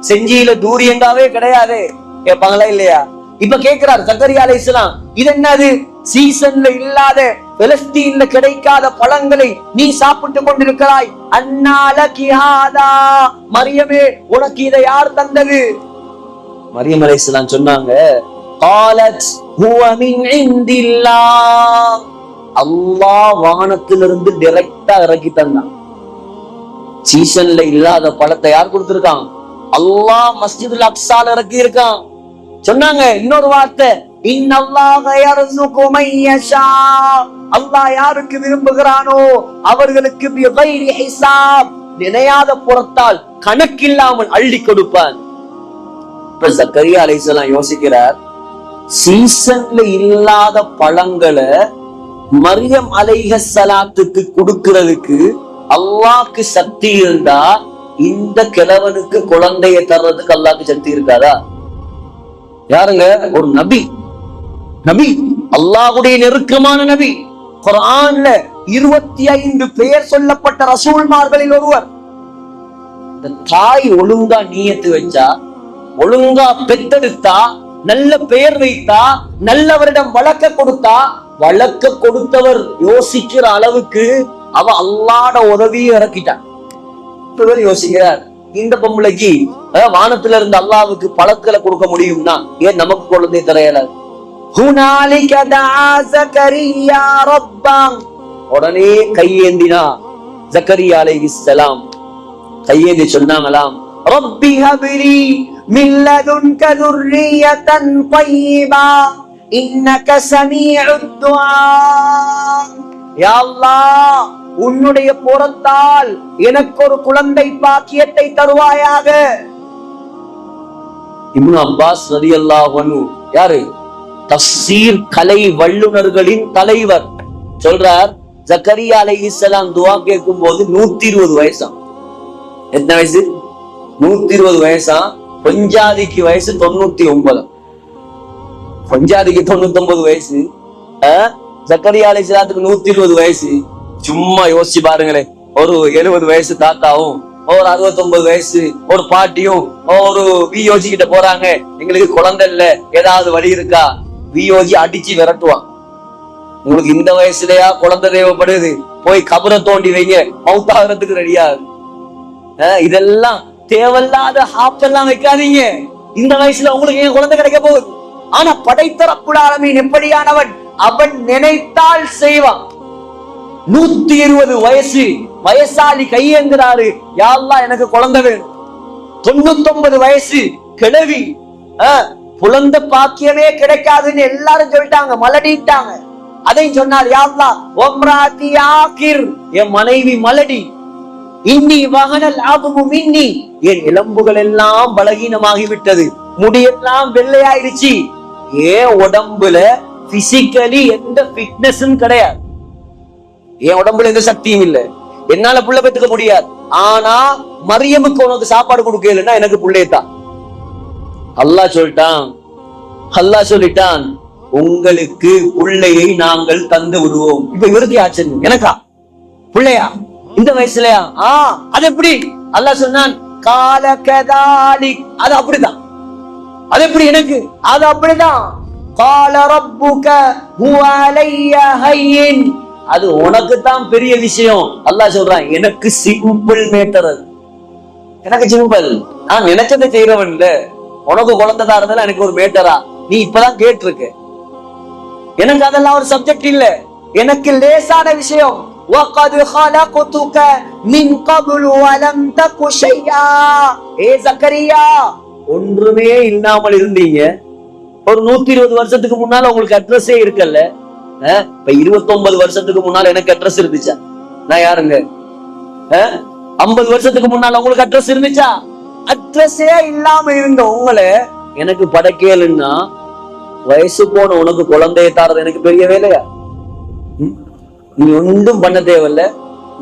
செஞ்சியில தூரியங்காவே கிடையாது கேட்பாங்களா இல்லையா? இப்ப கேட்கிறார் ஜக்கரியா அலைஹிஸ்ஸலாம், இது என்னது? சீசன்ல இல்லாத, பலஸ்தீன்ல கிடைக்காத பழங்களை நீ சாப்பிட்டு கொண்டிருக்கிறாய். அன்னால கிஹாதா, மரியமே உனக்கு இதை யார் தந்தது? மரியம் அலைஹிஸ்ஸலாம் சொன்னாங்க, காலத் ஹுவ மின் இந்தில்லாஹ், அல்லாஹ் வானத்திலிருந்து டைரக்டா இறக்கி தந்தான். சீசன்ல இல்லாத பழத்தை யார் கொடுத்திருக்கான்? அல்லாஹ் மஸ்ஜிதுல் அக்ஸால இறக்கி இருக்கான். சொன்னாங்க இன்னொரு வார்த்தை, இன்னல்லாஹ யர்ஸுகு மன் யஷா, அல்லாஹ் யாருக்கு விரும்புகிறானோ அவர்களுக்கு பிகைரி ஹிசாப், நினையாத புறத்தால் கணக்கில்லாமல் அள்ளி கொடுப்பான். இப்ப ஜக்கரியா அலைஹிஸ்ஸலாம் யோசிக்கிறார், சீசன்ல இல்லாத பழங்களை மரியம் அலைஹிஸ்ஸலாத்துக்கு கொடுக்கிறதுக்கு அல்லாஹ்க்கு சக்தி இருந்தா இந்த கிழவனுக்கு குழந்தையை தர்றதுக்கு அல்லாஹ்க்கு சக்தி இருக்காதா? யாருங்க? ஒரு நபி, நபி அல்லாஹ்வுடைய நெருக்கமான நபி. குர்ஆன்ல 25 பெயர் சொல்லப்பட்ட ரசூல்மார்களில் ஒருவர். இந்த தாய் ஒழுங்கா நியத்து வச்சா, ஒழுங்கா பெத்தெடுத்தா, நல்ல பெயர் வைத்தா, நல்லவரிடம் வளர்க்க கொடுத்தா, வளர்க்க கொடுத்தவர் யோசிக்கிற அளவுக்கு அவ அல்லாஹ்வோட உதவியை இறக்கிட்டான். யோசிக்கிறார், இந்த பொம்பளைக்கு வானத்துல இருந்து அல்லாஹ்வுக்கு பழக்களை கொடுக்க முடியும்னா ஏன் நமக்கு குழந்தை தரையலாது? உடனே கையேந்தினா ஜக்கரியா அலைஹிஸ்ஸலாம் கையேந்தி சொன்னாங்களாம், ரப்பி ஹப்லி மின் லதுன்க ذُرِّيَّةً طَيِّبَةً இன்னக ஸமீஉத் துஆ. யா அல்லாஹ், உன்னுடைய புறத்தால் எனக்கு ஒரு குழந்தை பாக்கியத்தை தருவாயாக. இப்னு அப்பாஸ் ரலியல்லாஹு அன்ஹு, யாரு? தஃசீர் கலை வல்லுனர்களின் தலைவர், சொல்றார், ஜக்கரியா அலைஹிஸ்ஸலாம் துஆ கேட்கும் போது 120 வயசா. எத்தனை வயசு? 120 வயசா. பஞ்சாதிக்கு வயசு 99. பஞ்சாதிக்கு 99 வயசு, ஜக்கரியா அலைஹிஸ்ஸலாத்துக்கு 120 வயசு. சும்மா யோசிச்சு பாருங்களேன், ஒரு 70 வயசு தாத்தாவும் ஒரு 69 வயசு ஒரு பாட்டியும் ஒரு வியோஜி கிட்ட போறாங்க, எங்களுக்கு குழந்தை இல்ல, ஏதாவது வழி இருக்கா? வியோஜி அடிச்சு விரட்டுவான். உங்களுக்கு இந்த வயசுலயா குழந்தை தேவைப்படுது? போய் கபரை தோண்டி வைங்க, மௌத்தாகிறதுக்கு ரெடியா. இதெல்லாம் தேவையில்லாத ஹாப்பெல்லாம் வைக்காதீங்க. இந்த வயசுல உங்களுக்கு ஏன் குழந்தை கிடைக்க போகுது? ஆனா படைத்த ரப்புல் ஆலமீன் எப்படியானவன், அவன் நினைத்தால் செய்வான். 120 வயசு வயசாளி கையேந்துறாரு, யா அல்லாஹ் எனக்கு குழந்தை வேணும். 99 வயசு கிழவி, குழந்தை பாக்கியமே கிடைக்காதுன்னு எல்லாரும் சொல்லிட்டாங்க, மலடிட்டாங்க. அதையும் சொன்னார், யா அல்லாஹ் வம்ராத்தி ஆகிர், என் மனைவி மலடி. இன்னி வஹனல் அத்மு மின்னி, என் எலும்புகள் எல்லாம் பலகீனமாகிவிட்டது, முடியெல்லாம் வெள்ளையாயிடுச்சு. ஏன் உடம்புல பிசிக்கலி எந்த ஃபிட்னஸும் கிடையாது, என் உடம்புல எந்த சக்தியும் இல்ல, என்னால புள்ள பெத்துக்க முடியாது. ஆனா மரியமுக்கு உனக்கு சாப்பாடு கொடுக்கலன்னா எனக்கு புள்ளையத்தான். அல்லாஹ் சொல்லிட்டான், அல்லாஹ் சொல்லிட்டான், உங்களுக்கு புள்ளையை நாங்கள் தந்து விடுவோம். இப்ப இவருக்கு ஆச்சரியம், எனக்கா புள்ளையா இந்த வயசுலயா? அது எப்படி? அல்லாஹ் சொன்னான், கால கதாலிக், அது அப்படிதான். அது எப்படி எனக்கு? அது அப்படிதான். கால ரப்புக ஹுவ அலைய ஹய்யின், அது உனக்கு தான் பெரிய விஷயம். அல்லாஹ் சொல்றான், எனக்கு சிம்பிள் மேட்டர், அது எனக்கு சிம்பிள், நான் நினைச்சதை செய்யறவன் இல்ல. உனக்கு குழந்தைதா இருந்தாலும் எனக்கு ஒரு மேட்டரா? நீ இப்பதான் கேட்டிருக்க, எனக்கு அதெல்லாம் ஒரு சப்ஜெக்ட் இல்ல, எனக்கு லேசான விஷயம். وَقَدْ خَلَقْتُكَ مِنْ قَبْلُ وَلَمْ تَكُ شَيْئًا. ஏ ஜக்கரியா, ஒன்றுமே இல்லாமல் இருந்தீங்க. ஒரு 120 வருஷத்துக்கு முன்னால உங்களுக்கு அட்ரஸே இருக்கல்ல. இப்ப 29 வருஷத்துக்கு முன்னால எனக்கு அட்ரஸ் இருந்துச்சா? நான் யாருங்க? 50 வருஷத்துக்கு முன்னால உங்களுக்கு அட்ரஸ் இருந்துச்சா? அட்ரஸே இல்லாம இருந்த உங்களை எனக்கு படைக்கலன்னா, வயசு போன உனக்கு குழந்தைய தாரது எனக்கு பெரிய வேலையா? நீ ஒன்றும் பண்ண தேவையில்ல.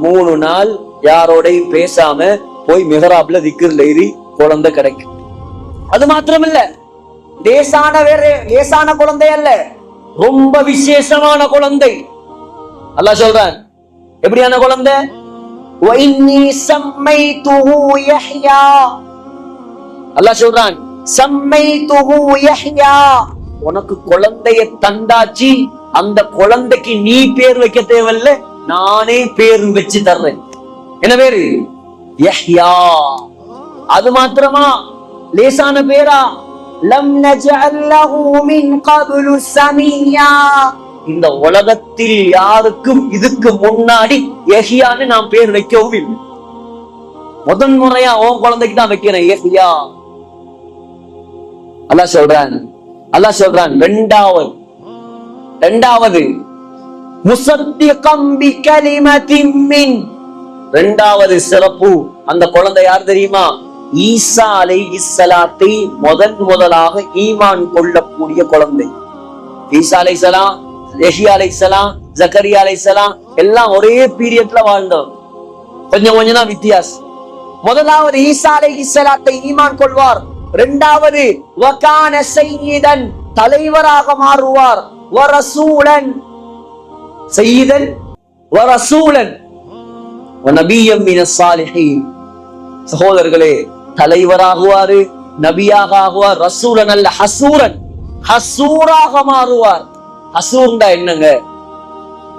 3 நாள் யாரோடையும் பேசாம போய் மிஹராப்ல திக்ர்ல ஏறி குழந்தை கிடைக்கும். அது மாத்திரமில்ல, லேசான குழந்தை அல்ல, ரொம்ப விசேஷமான குழந்தை. அல்லாஹ் சொல்றான், எப்படியான குழந்தை? அல்லாஹ் சொல்றான், உனக்கு குழந்தைய தந்தாச்சு, அந்த குழந்தைக்கு நீ பேர் வைக்க தேவையில்ல, நானே பேர் வச்சு தர்றேன். என்ன பேரு? யஹ்யா. அது மாத்திரமா? லேசான பேரா? லம் நஜஅல் லஹு மின் கப்லு ஸமியா. இந்த உலகத்தில் யாருக்கும் இதுக்கு முன்னாடி யஹ்யான்னு நான் பேர் வைக்கவும் இல்லை. முதன் முறையா உன் குழந்தைக்கு தான் வைக்கிறேன் யஹ்யா. அல்லாஹ் சொல்றான் இரண்டாவது முஸத்திகம் பிகலிமத்தின் மின். இரண்டாவது சிறப்பு, அந்த குழந்தை யார் தெரியுமா? ஈசா அலைஹிஸ்ஸலாத்தை முதலாக ஈமான் கொள்ளக்கூடிய குழந்தை. ஈசா அலைஹிஸ்ஸலாம், யஹ்யா அலைஹிஸ்ஸலாம், ஜக்கரியா அலைஹிஸ்ஸலாம் எல்லாம் ஒரே பீரியட்ல வாழ்ந்தவர். கொஞ்சம் தான் வித்தியாசம். முதலாவது ஈசா அலைஹிஸ்ஸலாத்தை ஈமான் கொள்வார். இரண்டாவது வகான சய்யிதன், தலைவராக மாறுவார். வரசூலன், சய்யிதன் வரசூலன் வநபிய்யம் மினஸ் சாலிஹீன். சகோதரர்களே, தலைவராகுவாரு, நபியாக ஆகுவார். ரசூலன் அல்ல, ஹசூரன், ஹசூராக மாறுவார். ஹசூர்ண்டா என்னங்க?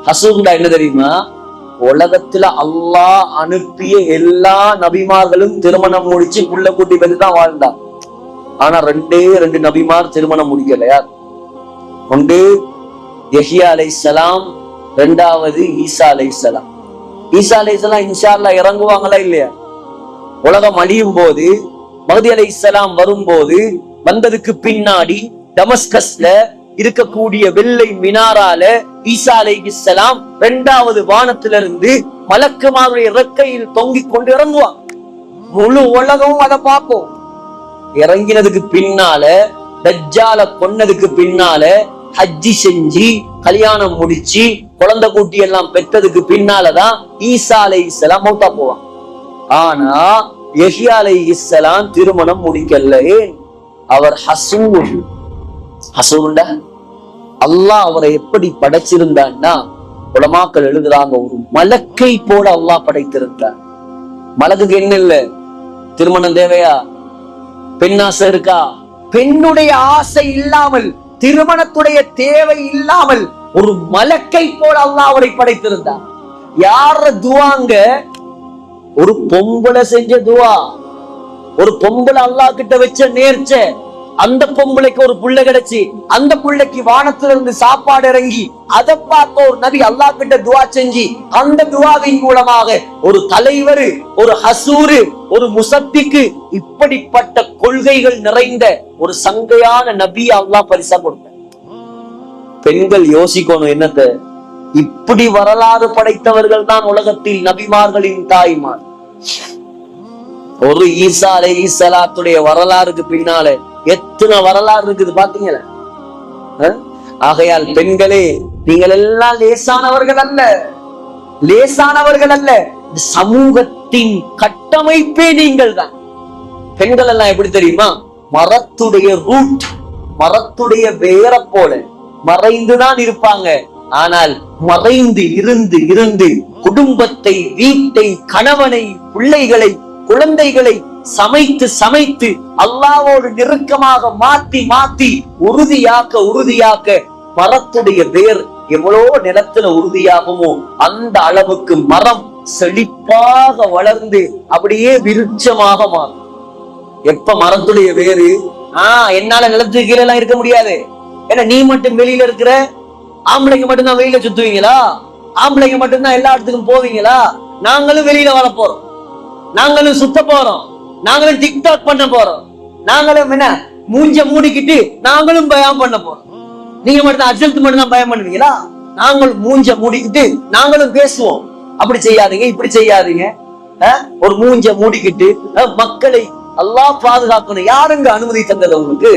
ஹசூர்ண்டா என்ன தெரியுமா? உலகத்துல அல்லாஹ் அனுப்பிய எல்லா நபிமார்களும் திருமணம் முடிச்சு புள்ள குட்டி பெற்று தான் வாழ்ந்தார். ஆனா ரெண்டு நபிமார் திருமணம் முடிக்கல. யார்? ஒன்று யஹ்யா அலைஹிஸ்ஸலாம், இரண்டாவது ஈசா அலைஹிஸ்ஸலாம். ஈசா அலைஹிஸ்ஸலாம் இன்ஷா அல்லாஹ் இறங்குவாங்களா இல்லையா? உலகம் அழியும் போது, மஹ்தி அலைஹிஸ்ஸலாம் வரும்போது, வந்ததுக்கு பின்னாடி டமஸ்கஸ்ல இருக்கக்கூடிய வெள்ளை மினாரால ஈசா அலைஹிஸ்ஸலாம் இரண்டாவது வானத்திலிருந்து மலக்குமாருடைய இறக்கையில் தொங்கிக் கொண்டு இறங்குவாங்க. முழு உலகமும் அதை பார்ப்போம். இறங்கினதுக்கு பின்னால, தஜ்ஜால கொன்னதுக்கு பின்னால, ஹஜ்ஜி செஞ்சு கல்யாணம் முடிச்சு குழந்தை கூட்டி எல்லாம் பெற்றதுக்கு பின்னாலதான் ஈசா அலைஹிஸ்ஸலாம் மௌத்தா போவாங்க. ஆனா யஹ்யா அலைஹிஸ்ஸலாம் திருமணம் முடிக்கல. அவர் ஹசூர். ஹசூர்ண்டா அல்லாஹ் அவரை எப்படி படைச்சிருந்தான்னா, உலமாக்கள் எழுதுறாங்க, ஒரு மலக்கை போல அல்லாஹ் படைத்திருந்தார். மலக்குக்கு என்ன இல்ல? திருமணம் தேவையா? பெண்ணாசை இருக்கா? பெண்ணுடைய ஆசை இல்லாமல், திருமணத்துடைய தேவை இல்லாமல் ஒரு மலக்கை போல அல்லாஹ் அவரை படைத்திருந்தார். யார துவாங்க? ஒரு பொம்பளை செஞ்ச துவா. ஒரு பொம்பளை அல்லாஹ் கிட்ட வச்ச நேர்ச்ச. அந்த பொம்பளைக்கு ஒரு புள்ள கிடைச்சி, அந்த புள்ளைக்கு வானத்துல இருந்து சாப்பாடு இறங்கி, அதை பார்த்த ஒரு நபி அல்லாஹ் கிட்ட துவா செஞ்சு, அந்த துவாவின் மூலமாக ஒரு தலைவர், ஒரு ஹசூரு, ஒரு முசத்திக்கு, இப்படிப்பட்ட கொள்கைகள் நிறைந்த ஒரு சங்கையான நபி அல்லாஹ் பரிசா கொடுத்த. பெண்கள் யோசிக்கணும், என்னத்த இப்படி வரலாறு படைத்தவர்கள் தான் உலகத்தில் நபிமார்களின் தாய்மார். ஒரு ஈசா அலைஹிஸ்ஸலாத்துடைய வரலாறுக்கு பின்னால எத்தனை வரலாறு இருக்குது பாத்தீங்களா? ஆகையால் பெண்களே, நீங்கள் எல்லாம் லேசானவர்கள் அல்ல, லேசானவர்கள் அல்ல. சமூகத்தின் கட்டமைப்பே நீங்கள் தான். பெண்கள் எல்லாம் எப்படி தெரியுமா? மரத்துடைய ரூட், மரத்துடைய வேர போல மறைந்துதான் இருப்பாங்க. ஆனால் மறைந்து இருந்து இருந்து குடும்பத்தை, வீட்டை, கணவனை, பிள்ளைகளை, குழந்தைகளை சமைத்து சமைத்து அல்லாஹ்வோடு நெருக்கமாக மாத்தி உறுதியாக்க மரத்துடைய வேர் எவ்வளவு நிலத்துல உறுதியாகுமோ அந்த அளவுக்கு மரம் செழிப்பாக வளர்ந்து அப்படியே விருட்சமாக மாறும். எப்ப மரத்துடைய வேறு என்னால நிலத்துக்கு கீழே எல்லாம் இருக்க முடியாது. ஏன்னா நீ மட்டும் வெளியில இருக்கிற, ஆம்பளைங்க மட்டும்தான் வெளியில சுத்துவீங்களா? ஆம்பளைங்க மட்டும்தான் எல்லா இடத்துக்கும் போவீங்களா? நாங்களும் வெளியில வர போறோம், நாங்களும் சுத்த போறோம், நாங்களும் டிக்டாக் பண்ண போறோம், நாங்களும் என்ன மூஞ்ச மூடிக்கிட்டு நாங்களும் பயம் பண்ண போறோம். நீங்க மட்டும் அஜல்த்து மட்டும் தான் பயம் பண்ணுவீங்களா? நாங்களும் மூஞ்ச மூடிக்கிட்டு நாங்களும் பேசுவோம். அப்படி செய்யாதீங்க, இப்படி செய்யாதீங்க. ஒரு மூஞ்ச மூடிக்கிட்டு மக்களை அல்லாஹ் பாதுகாக்கணும். யாருங்க அனுமதி தந்தது உங்களுக்கு?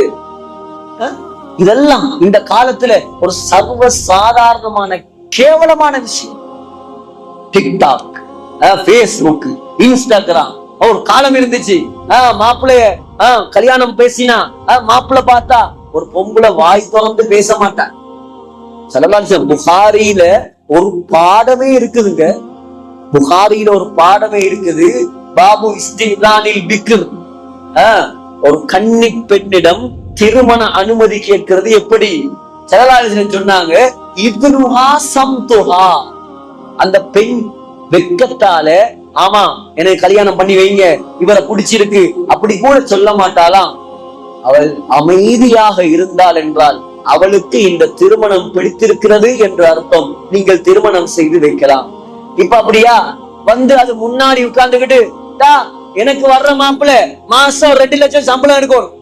இதெல்லாம் இந்த காலத்துல ஒரு சர்வ சாதாரணமான கேவலமான விஷயம். TikTok, Facebook, Instagram. ஒரு காலம் இருந்துச்சு, மாப்பிள்ளைய கல்யாணம் பேசினா மாப்பிள்ளை பார்த்தா ஒரு பொம்பளை வாய் திறந்து பேச மாட்டான். புகாரியில ஒரு பாடமே இருக்குதுங்க. புகாரியில ஒரு பாடமே இருக்குது, பாபு இஸ்திதானில் பிக்ர். ஒரு கன்னி பெண்ணிடம் திருமண அனுமதி கேட்கிறது எப்படி? சரலாஜன் சொன்னாங்க, இப்னுஹா சம்துஹா, அந்த பெண் வெட்கத்தால ஆமா எனக்கு கல்யாணம் பண்ணி வைங்க, இவரை பிடிச்சிருக்கு அப்படி கூட சொல்ல மாட்டாளாம். அவள் அமைதியாக இருந்தாள் என்றால் அவளுக்கு இந்த திருமணம் பிடித்திருக்கிறது என்று அர்த்தம். நீங்கள் திருமணம் செய்து வைக்கலாம். இப்ப அப்படியா வந்து அது முன்னாடி உட்கார்ந்துகிட்டு, எனக்கு வர்ற மாப்பிள்ள மாசம் 2 லட்சம் சம்பளம் இருக்கணும்,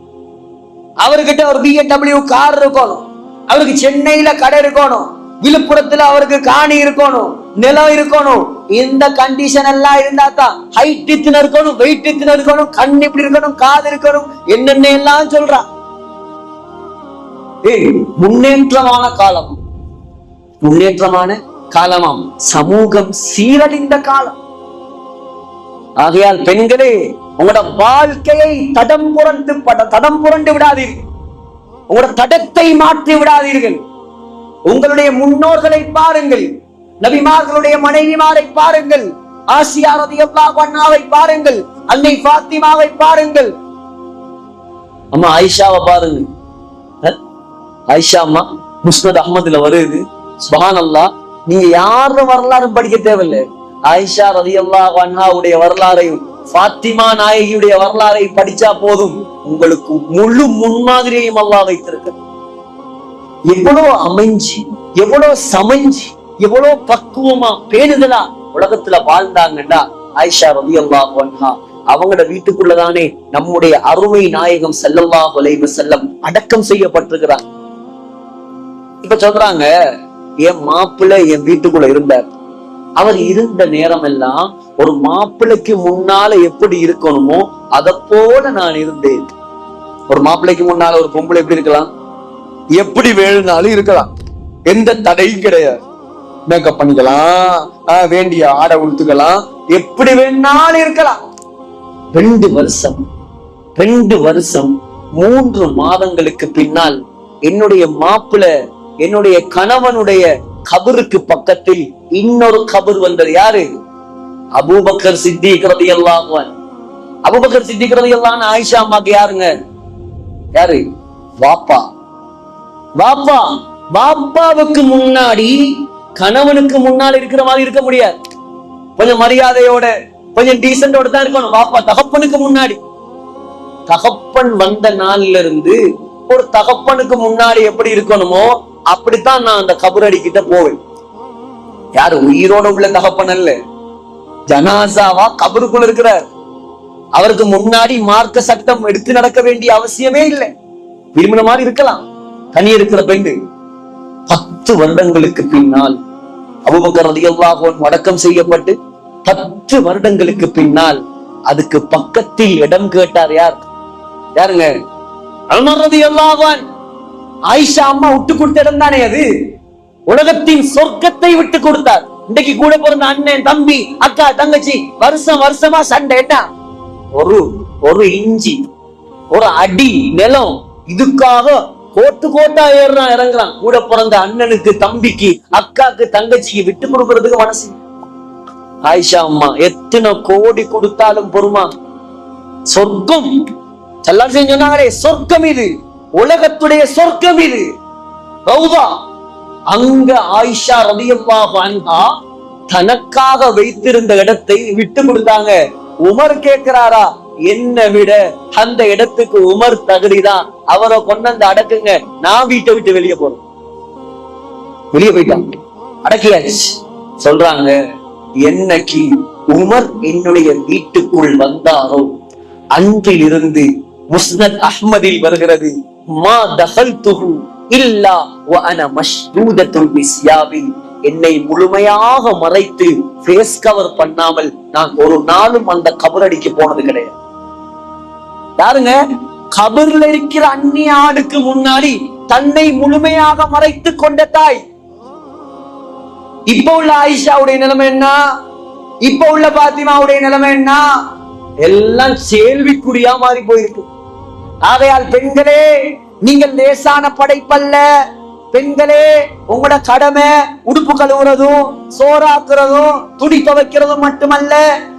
அவர்கிட்ட ஒரு BMW கார் இருக்கணும், அவருக்கு சென்னையில கடை இருக்கணும், விழுப்புரத்துல அவருக்கு காணி இருக்கணும், நிலம் இருக்கணும், இந்த கண்டிஷன் எல்லாம் இருந்தா தான் ஹைட் இத்தனை இருக்கணும், வெயிட் இத்தனை இருக்கணும், கண் இப்படி இருக்கணும், காது இருக்கணும், என்னென்ன எல்லாம் சொல்றா. முன்னேற்றமான காலம், முன்னேற்றமான காலமாம், சமூகம் சீரழிந்த காலம். ஆகையால் பெண்களே, உங்களோட வாழ்க்கையை தடம் புரண்டு விடாதீர்கள், உங்களோட தடத்தை மாற்றி விடாதீர்கள். உங்களுடைய முன்னோர்களை பாருங்கள், நபிமார்களுடைய மனைவிமாரை பாருங்கள், ஆசியா ரலியல்லாஹு அன்ஹாவை பாருங்கள், அன்னை ஃபாத்திமாவை பாருங்கள், அம்மா ஆயிஷாவை பாருங்க. ஆயிஷா அம்மா முஸ்னத் அஹ்மதுல வருது. சுப்ஹானல்லாஹ், நீங்க யார வரலாறு படிக்க தேவையில்லை, ஆயிஷா ரலியல்லாஹு அன்ஹாவுடைய வரலாறையும் ஃபாத்திமா நாயகியுடைய வரலாறை படிச்சா போதும், உங்களுக்கு முழு முன்மாதிரியையும் அல்லாஹ் வைத்திருக்க. எவ்வளவு அமைஞ்சி, எவ்வளவு சமைஞ்சி, எவ்வளவு பக்குவமா பேணுதலா உலகத்துல வாழ்ந்தாங்கண்டா ஆயிஷா ரலியல்லாஹு அன்ஹா. அவங்களோட வீட்டுக்குள்ளதானே நம்முடைய அருமை நாயகம் ஸல்லல்லாஹு அலைஹி வஸல்லம் அடக்கம் செய்யப்பட்டிருக்கிறாங்க. இப்ப சொல்றாங்க, என் மாப்பிள்ளை என் வீட்டுக்குள்ள இருந்தார், அவர் இருந்த நேரம் எல்லாம் ஒரு மாப்பிள்ளைக்கு முன்னால எப்படி இருக்கணுமோ அத போல நான் இருந்தேன். ஒரு மாப்பிள்ளைக்கு முன்னால ஒரு பொம்பளை எப்படி இருக்கலாம்? எப்படி வேணும்னாலும் இருக்கலாம், எந்த தடையும் கிடையாது. மேக்கப் பண்ணிக்கலாம், வேண்டிய ஆடை உடுத்துக்கலாம், எப்படி வேணாலும் இருக்கலாம். 2 வருஷம் 3 மாதங்களுக்கு பின்னால் என்னுடைய மாப்பிள்ளை, என்னுடைய கணவனுடைய கபருக்கு பக்கத்தில் இன்னொரு கபர் வந்தது. யாரு? அபூபக்கர் சித்திக் ரலியல்லாஹு அன்ஹு. அபூபக்கர் சித்திக் ரலியல்லாஹு அன்ஹு ஆயிஷா அம்மாக்கு யாருங்க? யாரு? வாப்பா. வாப்பா, வாப்பாவுக்கு முன்னாடி கணவனுக்கு முன்னால் இருக்கிற மாதிரி இருக்க முடியாது. கொஞ்சம் மரியாதையோட, கொஞ்சம் டீசென்டோட தான் இருக்கணும். வாப்பா தகப்பனுக்கு முன்னாடி. தகப்பன் வந்த நாள்ல இருந்து ஒரு தகப்பனுக்கு முன்னாடி எப்படி இருக்கணுமோ அப்படித்தான் நான் அந்த கபரடி கிட்ட போவேன். யாரு? உயிரோட உள்ள தகப்பன் அல்ல, ஜனாசாவா கபருக்குள்ள இருக்கிறார். அவருக்கு முன்னாடி மார்க்க சட்டம் எடுத்து நடக்க வேண்டிய அவசியமே இல்லை, விரும்பின மாதிரி இருக்கலாம். தனி இருக்கிற பெண்ணு 10 வருடங்களுக்கு பின்னால் அபூபக்கர் ரலியல்லாஹு அன்ஹு அடக்கம் செய்யப்பட்டு 10 வருடங்களுக்கு பின்னால் அதுக்கு பக்கத்தில் இடம் கேட்டார். யார்? யாருங்க? உமர் ரலியல்லாஹு அன்ஹு. ஆயிஷா அம்மா விட்டு கொடுத்த இடம் தானே அது. உலகத்தின் சொர்க்கத்தை விட்டு கொடுத்தார். இன்னைக்கு கூட பிறந்த அண்ணன், தம்பி, அக்கா, தங்கச்சி வருஷமா சண்டை. என்ன? ஒரு இஞ்சி, ஒரு அடி நிலம், இதுக்காக கோட்டா ஏறான் இறங்குறான். கூட பிறந்த அண்ணனுக்கு, தம்பிக்கு, அக்காக்கு, தங்கச்சிக்கு விட்டு கொடுக்கறதுக்கு மனசு. ஆயிஷா அம்மா எத்தனை கோடி கொடுத்தாலும் பொறுமா. சொர்க்கம் சொன்னாங்களே, சொர்க்கம் இது, உலகத்துடைய சொர்க்கம் இது, ரௌதா. அங்க ஆயிஷா ரலியல்லாஹு அன்ஹா தனக்காக வைத்திருந்த இடத்தை விட்டு கொடுத்தாங்க. உமர் கேட்கிறாரா, என்ன விட அந்த இடத்துக்கு உமர் தகுதிதான், அவரை கொண்டு அடக்குங்க, நான் வீட்டை விட்டு வெளியே போறேன். வெளியே போயிட்டாங்க, அடக்கியாச்சு. சொல்றாங்க, என்னைக்கு உமர் என்னுடைய வீட்டுக்குள் வந்தாரோ அன்றிலிருந்து முஸ்னத் அஹ்மதில் வருகிறது, மா தகல்துஹு இல்லா வ அன மஷ்தூதத்துல் பிஸ்யாபி. என்னை முழுமையாக மறைத்து ஃபேஸ் கவர் பண்ணாமல் நான் ஒரு நாளும் அந்த கபரடிக்கு போனது கிடையாது. யாருங்க? கபர்ல இருக்கிற அந்நிய ஆணுக்கு முன்னாடி தன்னை முழுமையாக மறைத்து கொண்ட தாய். இப்ப உள்ள ஆயிஷாவுடைய நிலைமை என்ன? இப்ப உள்ள பாத்திமாவுடைய நிலைமை என்ன? எல்லாம் கேள்விக்குறியா மாறி போயிருக்கு. ஆகையால் பெண்களே, நீங்கள் லேசான படைப்பல்ல, பெண்களே உங்களோட கடமை உடுப்பு கழுவுறதும் சோறாக்குறதும் துணி துவைக்கிறதும் மட்டுமல்ல,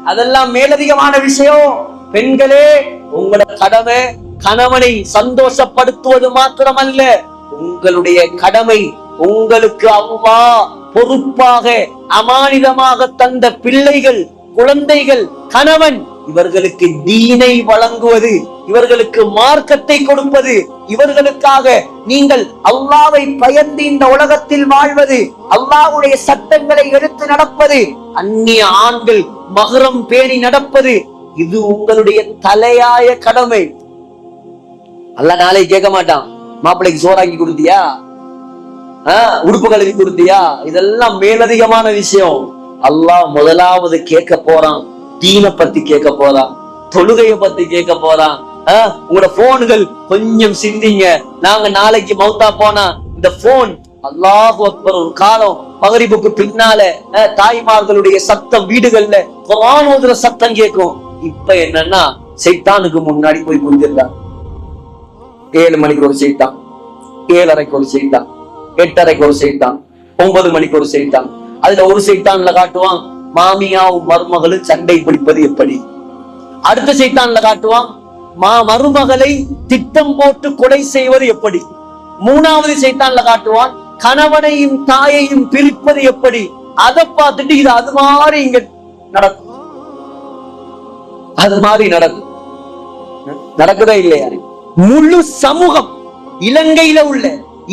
அதெல்லாம் மேலதிகமான விஷயம். பெண்களே உங்களோட கடமை கணவனை சந்தோஷப்படுத்துவது மாத்திரமல்ல, உங்களுடைய கடமை உங்களுக்கு அல்லாஹ் பொறுப்பாக அமானிதமாக தந்த பிள்ளைகள், குழந்தைகள், கணவன், இவர்களுக்கு தீனை வழங்குவது, இவர்களுக்கு மார்க்கத்தை கொடுப்பது, இவர்களுக்காக நீங்கள் அல்லாஹ்வை பயந்து இந்த உலகத்தில் வாழ்வது, அல்லாஹ்வுடைய சட்டங்களை எடுத்து நடப்பது, அந்நிய ஆண்கள் மகரம் பேணி நடப்பது, இது உங்களுடைய தலையாய கடமை. அல்லாஹ் நாளை கேட்க மாட்டான், மாப்பிள்ளைக்கு சோறாக்கி கொடுத்தியா, உடுப்பு கழுவி கொடுத்தியா, இதெல்லாம் மேலதிகமான விஷயம். அல்லாஹ் முதலாவது கேட்க போறான், தீனை பத்தி கேட்க போறான், தொழுகைய பத்தி கேட்க போறான். உங்களோட போன்கள் கொஞ்சம் சிந்திங்க. நாங்க நாளைக்கு மௌத்தா போனா இந்த போன், அல்லாஹு அக்பர், ஒரு காலம் மகரிபுக்கு பின்னால தாய்மார்களுடைய சத்தம் வீடுகள்ல குர்ஆன் ஓதுற சத்தம் கேட்கும். இப்ப என்னன்னா சைத்தானுக்கு முன்னாடி போய் புரிஞ்சிருக்காங்க. 7 மணிக்கு ஒரு சைத்தான், 7:30 ஒரு சைத்தான், 8:30 ஒரு சைத்தான், 9 மணிக்கு ஒரு சைத்தான். அதுல ஒரு சைத்தான்ல காட்டுவான் மாமியாவும் மருமகளும் சண்டை பிடிப்பது எப்படி. அடுத்த சைத்தான்ல காட்டுவான் மருமகளை திட்டம் போட்டு கொலை செய்வது எப்படி. 3வது சைத்தான்ல காட்டுவான் கணவனையும் தாயையும் பிரிப்பது எப்படி. அதை பார்த்துட்டு இது அது மாதிரி இங்க நடக்கும், அது மாதிரி நடக்கும். நடக்குதா இல்லையா? முழு சமூகம், இலங்கையில உள்ள,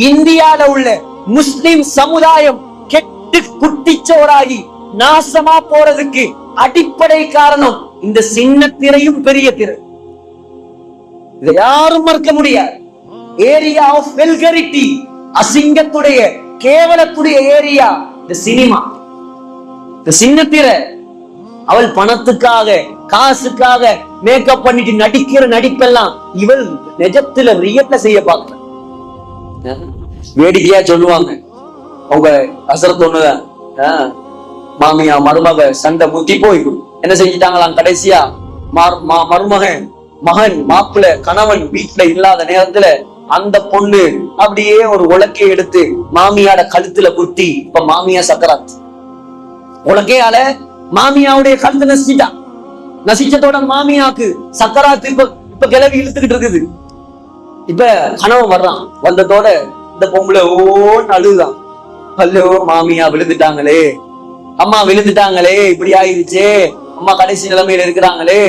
இந்தியால உள்ள முஸ்லிம் சமுதாயம் கெட்டு குட்டிச்சோராகி நாசமா போறதுக்கு அடிப்படை காரணம் இந்த சின்ன திரையும் பெரிய திரை. இதை யாரும் மறுக்க முடியாது. ஏரியா ஆஃப் வெல்கரிட்டி, அசிங்கத்துடைய கேவலத்துடைய ஏரியா இந்த சினிமா, இந்த சின்ன திரை. அவள் பணத்துக்காக காசுக்காக மேக்கப் பண்ணிட்டு நடிக்கிற நடிப்பெல்லாம் இவள் நிஜத்துல ரியல்ல செய்ய பார்க்க. வேடிக்கையா சொல்லுவாங்க, அவங்க அசரத் ஒண்ணுதான், மாமியா மருமக சண்டை முத்தி போய் என்ன செஞ்சிட்டாங்களாம், கடைசியா மருமகன் மகன் மாப்பிள்ள கணவன் வீட்டுல இல்லாத நேரத்துல அந்த பொண்ணு அப்படியே ஒரு உலக்கையை எடுத்து மாமியாட கழுத்துல குத்தி, இப்ப மாமியா சக்கராத், உலக்கையால மாமியாவுடைய கழுத்து நசிட்டான். நசிச்சதோட மாமியாக்கு சக்கராத்து இப்ப கிளவி இழுத்துக்கிட்டு இருக்குது. இப்ப கணவன் வர்றான், வந்ததோட இந்த பொம்பளை ஓன்னு அழுதான், ஹலோ மாமியா விழுந்துட்டாங்களே, அம்மா விழுந்துட்டாங்களே, இப்படி ஆயிடுச்சே, அம்மா கடைசி நிலைமையில இருக்கிறாங்களே,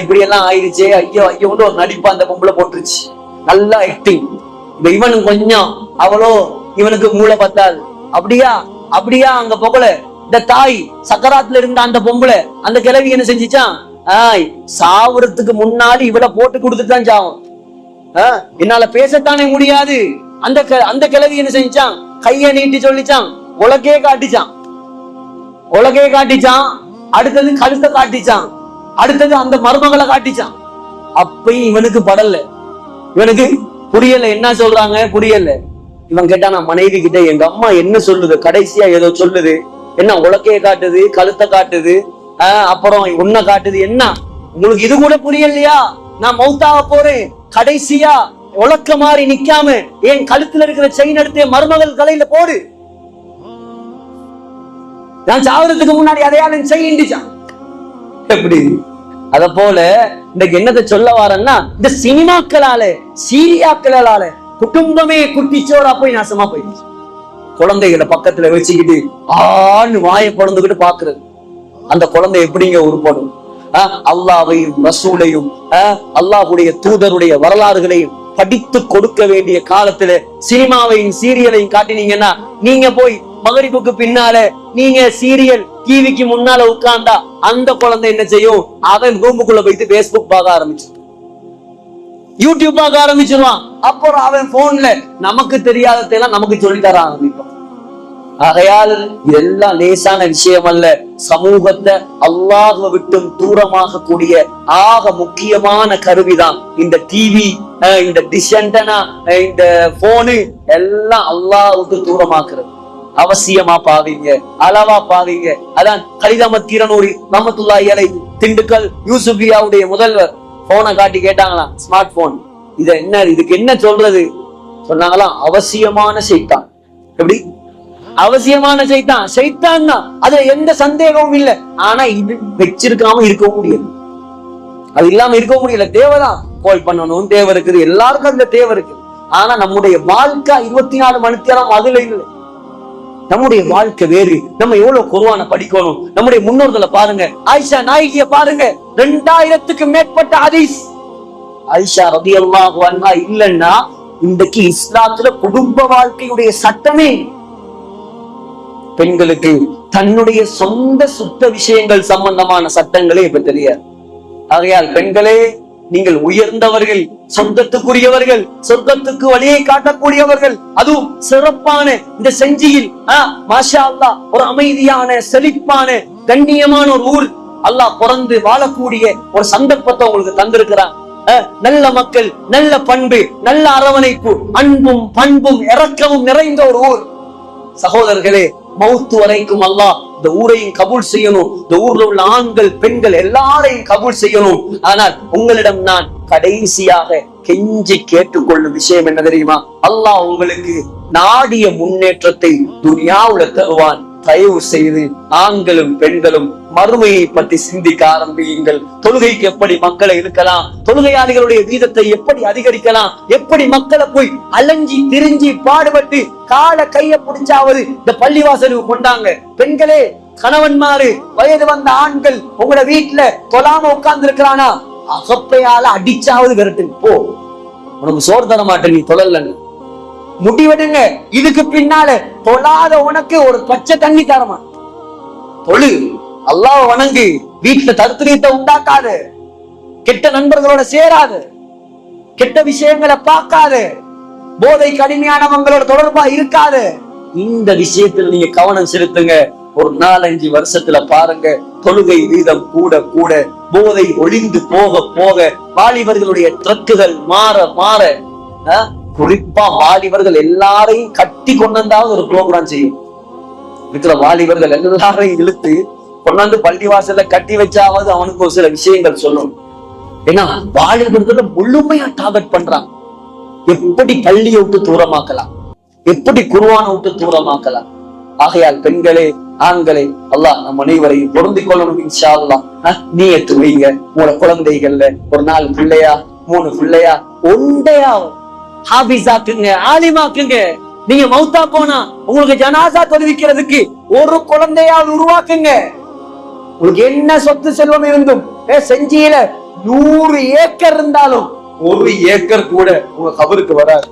இப்படி எல்லாம் ஆயிடுச்சே, ஐயோ ஐயோ ஒரு நடிப்பா அந்த பொம்பளை போட்டுருச்சு. நல்லா ஆக்டிங். இவனும் கொஞ்சம் அவளோ இவனுக்கு மூளை பத்தாது. அப்படியா அப்படியா அங்க பொம்பளை, இந்த தாய் சக்கராத்துல இருந்த அந்த பொம்பளை அந்த கிழவி என்ன செஞ்சிச்சான், சாவறதுக்கு முன்னாடி இவளை போட்டு கொடுத்துட்டான் சாவும். என்னால பேசத்தானே முடியாது. அந்த கிழவி என்ன செஞ்சான், கைய நீட்டி சொல்லிச்சான், உலகே காட்டிச்சான், உலகே காட்டிச்சான். அடுத்தது கழுத்தை காட்டிச்சான், அடுத்தது அந்த மருமகளை காட்டிச்சான். அப்பயும் இவனுக்கு படல, இவனுக்கு புரியல, என்ன சொல்றாங்க புரியல. இவன் கேட்டான் மனைவி கிட்ட, எங்க அம்மா என்ன சொல்லுது, கடைசியா ஏதோ சொல்லுது, என்ன உலக்கைய காட்டுது, கழுத்தை காட்டுது, அப்புறம் உன்னை காட்டுது, என்ன உங்களுக்கு இது கூட புரியலையா? நான் மௌத்தாக போறேன், கடைசியா உலக்க மாறி நிக்காம என் கழுத்துல இருக்கிற செயின் எடுத்து மருமகள் கலையில போடு, நான் சாவறதுக்கு முன்னாடி அதையாலும் செய்யின்றான். எப்படி? அத போல இன்னைக்கு என்னத்தை சொல்ல வாரன்னா, இந்த சினிமாக்களால சீரியாக்களால குடும்பமே குட்டிச்சோரா போய் நாசமா போயிடுச்சு. குழந்தைகளை பக்கத்துல வச்சுக்கிட்டு ஆன்னு வாயை பொழந்துகிட்டு பாக்குறது, அந்த குழந்தை எப்படிங்க உருப்படும்? அல்லாஹ்வையும் ரசூலையும் அல்லாஹ்வுடைய தூதருடைய வரலாறுகளையும் படித்து கொடுக்க வேண்டிய காலத்துல சினிமாவையும் சீரியலையும் காட்டினீங்கன்னா, நீங்க போய் மகரிபுக்கு பின்னால நீங்க சீரியல் டிவிக்கு முன்னால உட்கார்ந்தா அந்த குழந்தை என்ன செய்யும், அவன் ரூமுக்குள்ள போயிட்டு பேஸ்புக் பார்க்க ஆரம்பிச்சு, யூடியூப் பார்க்க ஆரம்பிச்சிருவான். அப்புறம் அவன் போன்ல நமக்கு தெரியாததெல்லாம் நமக்கு சொல்லி தர ஆரம்பிப்பான். ஆகையால் இதெல்லாம் லேசான விஷயம் அல்ல. சமூகத்தை அல்லாஹ்வை விட்டும் தூரமாக கூடிய ஆக முக்கியமான கருவிதான் இந்த டிவி, இந்த டிஷ் ஆண்டனா, இந்த போனு எல்லாம் அல்லாஹ்வுக்கு தூரமாக்குறது. அவசியமா பாவீங்க, அளவா பாவீங்க. அதான் கலித் அஹ்மத் கீரனூரி ரஹ்மத்துல்லாஹி அலைஹி திண்டுக்கல் யூசுஃபியாவுடைய முதல்வர் போனை காட்டி கேட்டாங்களாம், ஸ்மார்ட் போன், இத என்ன, இதுக்கு என்ன சொல்றது சொன்னாங்களாம் அவசியமான சைத்தான். எப்படி அவசியமான சைத்தான்? சைத்தான் தான், அதுல எந்த சந்தேகமும் இல்லை. ஆனா இது வச்சிருக்காம இருக்க முடியாது, அது இல்லாம இருக்க முடியல. தேவைதான், கால் பண்ணணும், தேவை இருக்குது, எல்லாருக்கும் அந்த தேவை இருக்குது. ஆனா நம்முடைய வாழ்க்கை 24 மணி நேரம் அதுல இல்லை. நம்முடைய வாழ்க்கை வேறு. நம்ம எவ்வளவு குர்ஆனை படிக்கணும். நம்முடைய முன்னோர்களை பாருங்க, ஆயிஷா நாயகிய பாருங்க, 2000க்கு மேற்பட்ட ஹதீஸ். ஆயிஷா ரலியல்லாஹு அன்ஹா இல்லைன்னா இன்றைக்கு இஸ்லாத்துல குடும்ப வாழ்க்கையுடைய சட்டமே. பெண்களுக்கு தன்னுடைய சொந்த சுத்த விஷயங்கள் சம்பந்தமான சட்டங்களே இப்ப தெரியாது. ஆகையால் பெண்களே, நீங்கள் உயர்ந்தவர்கள், சொர்க்கத்துக்குரியவர்கள், சொர்க்கத்துக்கு வழியை காட்டக்கூடியவர்கள். அதுவும் சிறப்பான இந்த செஞ்சியில் மாஷா அல்லாஹ் ஒரு அமைதியான, செழிப்பான, கண்ணியமான ஒரு ஊர். அல்லாஹ் பிறந்து வாழக்கூடிய ஒரு சந்தர்ப்பத்தை உங்களுக்கு தந்திருக்கிறான். நல்ல மக்கள், நல்ல பண்பு, நல்ல அரவணைப்பு, அன்பும் பண்பும் இரக்கமும் நிறைந்த ஒரு ஊர். சகோதரர்களே, மௌத்து வரைக்கும் அல்லாஹ் இந்த ஊரையும் கபூல் செய்யணும். இந்த ஊர்ல உள்ள ஆண்கள், பெண்கள் எல்லாரையும் கபூல் செய்யணும். ஆனால் உங்களிடம் நான் கடைசியாக கெஞ்சி கேட்டுக்கொள்ளும் விஷயம் என்ன தெரியுமா? அல்லாஹ் உங்களுக்கு நாடிய முன்னேற்றத்தை துனியாவுல தருவான். தயவு செய்து ஆண்களும் பெண்களும் மறுமையை பற்றி சிந்திக்க ஆரம்பியுங்கள். தொழுகைக்கு எப்படி மக்களை இருக்கலாம், தொழுகையாளிகளுடைய வீதத்தை எப்படி அதிகரிக்கலாம், எப்படி மக்களை போய் அலைஞ்சி திரிஞ்சி பாடுபட்டு கால கைய பிடிச்சாவது இந்த பள்ளிவாசலுக்கு கொண்டாங்க. பெண்களே, கணவன்மாரு, வயது வந்த ஆண்கள் உங்களோட வீட்டுல தொழாம உட்கார்ந்து இருக்கிறானா, அகப்பையால அடிச்சாவது விரட்டு. போ, உனக்கு சோறு தர மாட்டேன், நீ தொழலன்னு முடிவெடுங்க. இதுக்கு பின்னால தொழாத உனக்கு ஒரு பச்சை தண்ணி தரமா. தொழு, அல்லாஹ் வணங்கு, வீட்டுல தருத்திரியத்தை உண்டாக்காத, கெட்ட நண்பர்களோட சேராத, கெட்ட விஷயங்களை பார்க்காத, போதை கடுமையானவங்களோட தொடர்பா இருக்காத. இந்த விஷயத்துல நீங்க கவனம் செலுத்துங்க. ஒரு 4-5 வருஷத்துல பாருங்க, தொழுகை வீதம் கூட கூட போதை ஒளிந்து போக போக வாலிபர்களுடைய ட்ரக்குகள் மாற மாற, குறிப்பா வாலிபர்கள் எல்லாரையும் கட்டி கொண்டாந்து ஒரு ப்ரோக்ராம் செய்யும். இருக்கிற வாலிபர்கள் எல்லாரையும் இழுத்து கொண்டாந்து பள்ளிவாசல்ல கட்டி வச்சாவது அவனுக்கு ஒரு சில விஷயங்கள் சொல்லணும். ஏன்னா வாலிபர்கள் முழுமையா டார்கெட் பண்றான். எப்படி பள்ளியை விட்டு தூரமாக்கலாம், எப்படி குர்ஆனை விட்டு தூரமாக்கலாம். ஆகையால் பெண்களே, ஆண்களே, அல்லாஹ் நம் அனைவரையும் பொருந்திக் கொள்ளணும். இன்ஷா அல்லாஹ் நியத்து வைங்க. உங்களோட குழந்தைகள்ல ஒரு 4 பிள்ளையா 3 பிள்ளையா ஒண்டையா ஹாபிஸாக்குங்க, ஆலிமாக்குங்க. நீங்க மௌத்தா போனா உங்களுக்கு ஜனாசா தொழுவிக்கிறதுக்கு ஒரு குழந்தையாவது உருவாக்குங்க. உங்களுக்கு என்ன சொத்து செல்வம் இருந்தும், செஞ்சியில 100 ஏக்கர் இருந்தாலும் 1 ஏக்கர் கூட உங்க கபருக்கு வராது.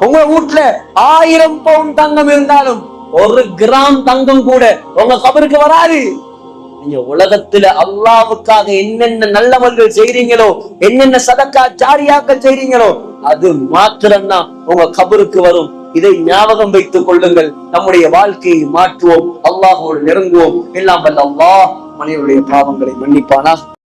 உங்க வீட்டுல 1000 பவுன் தங்கம் இருந்தாலும் 1 கிராம் தங்கம் கூட உங்க கபருக்கு வராது. நீங்க உலகத்துல அல்லாஹ்வுக்காக என்னென்ன நல்லவர்கள் செய்றீங்களோ, என்னென்ன சதக்கா ஜாரியாக்கள் செய்றீங்களோ, அது மாத்திரம்தான் உங்க கபருக்கு வரும். இதை ஞாபகம் வைத்துக் கொள்ளுங்கள். நம்முடைய வாழ்க்கையை மாற்றுவோம், அல்லாஹ்வோடு நெருங்குவோம். எல்லாம் வல்ல அல்லாஹ் மனிதனுடைய பாவங்களை மன்னிப்பானா.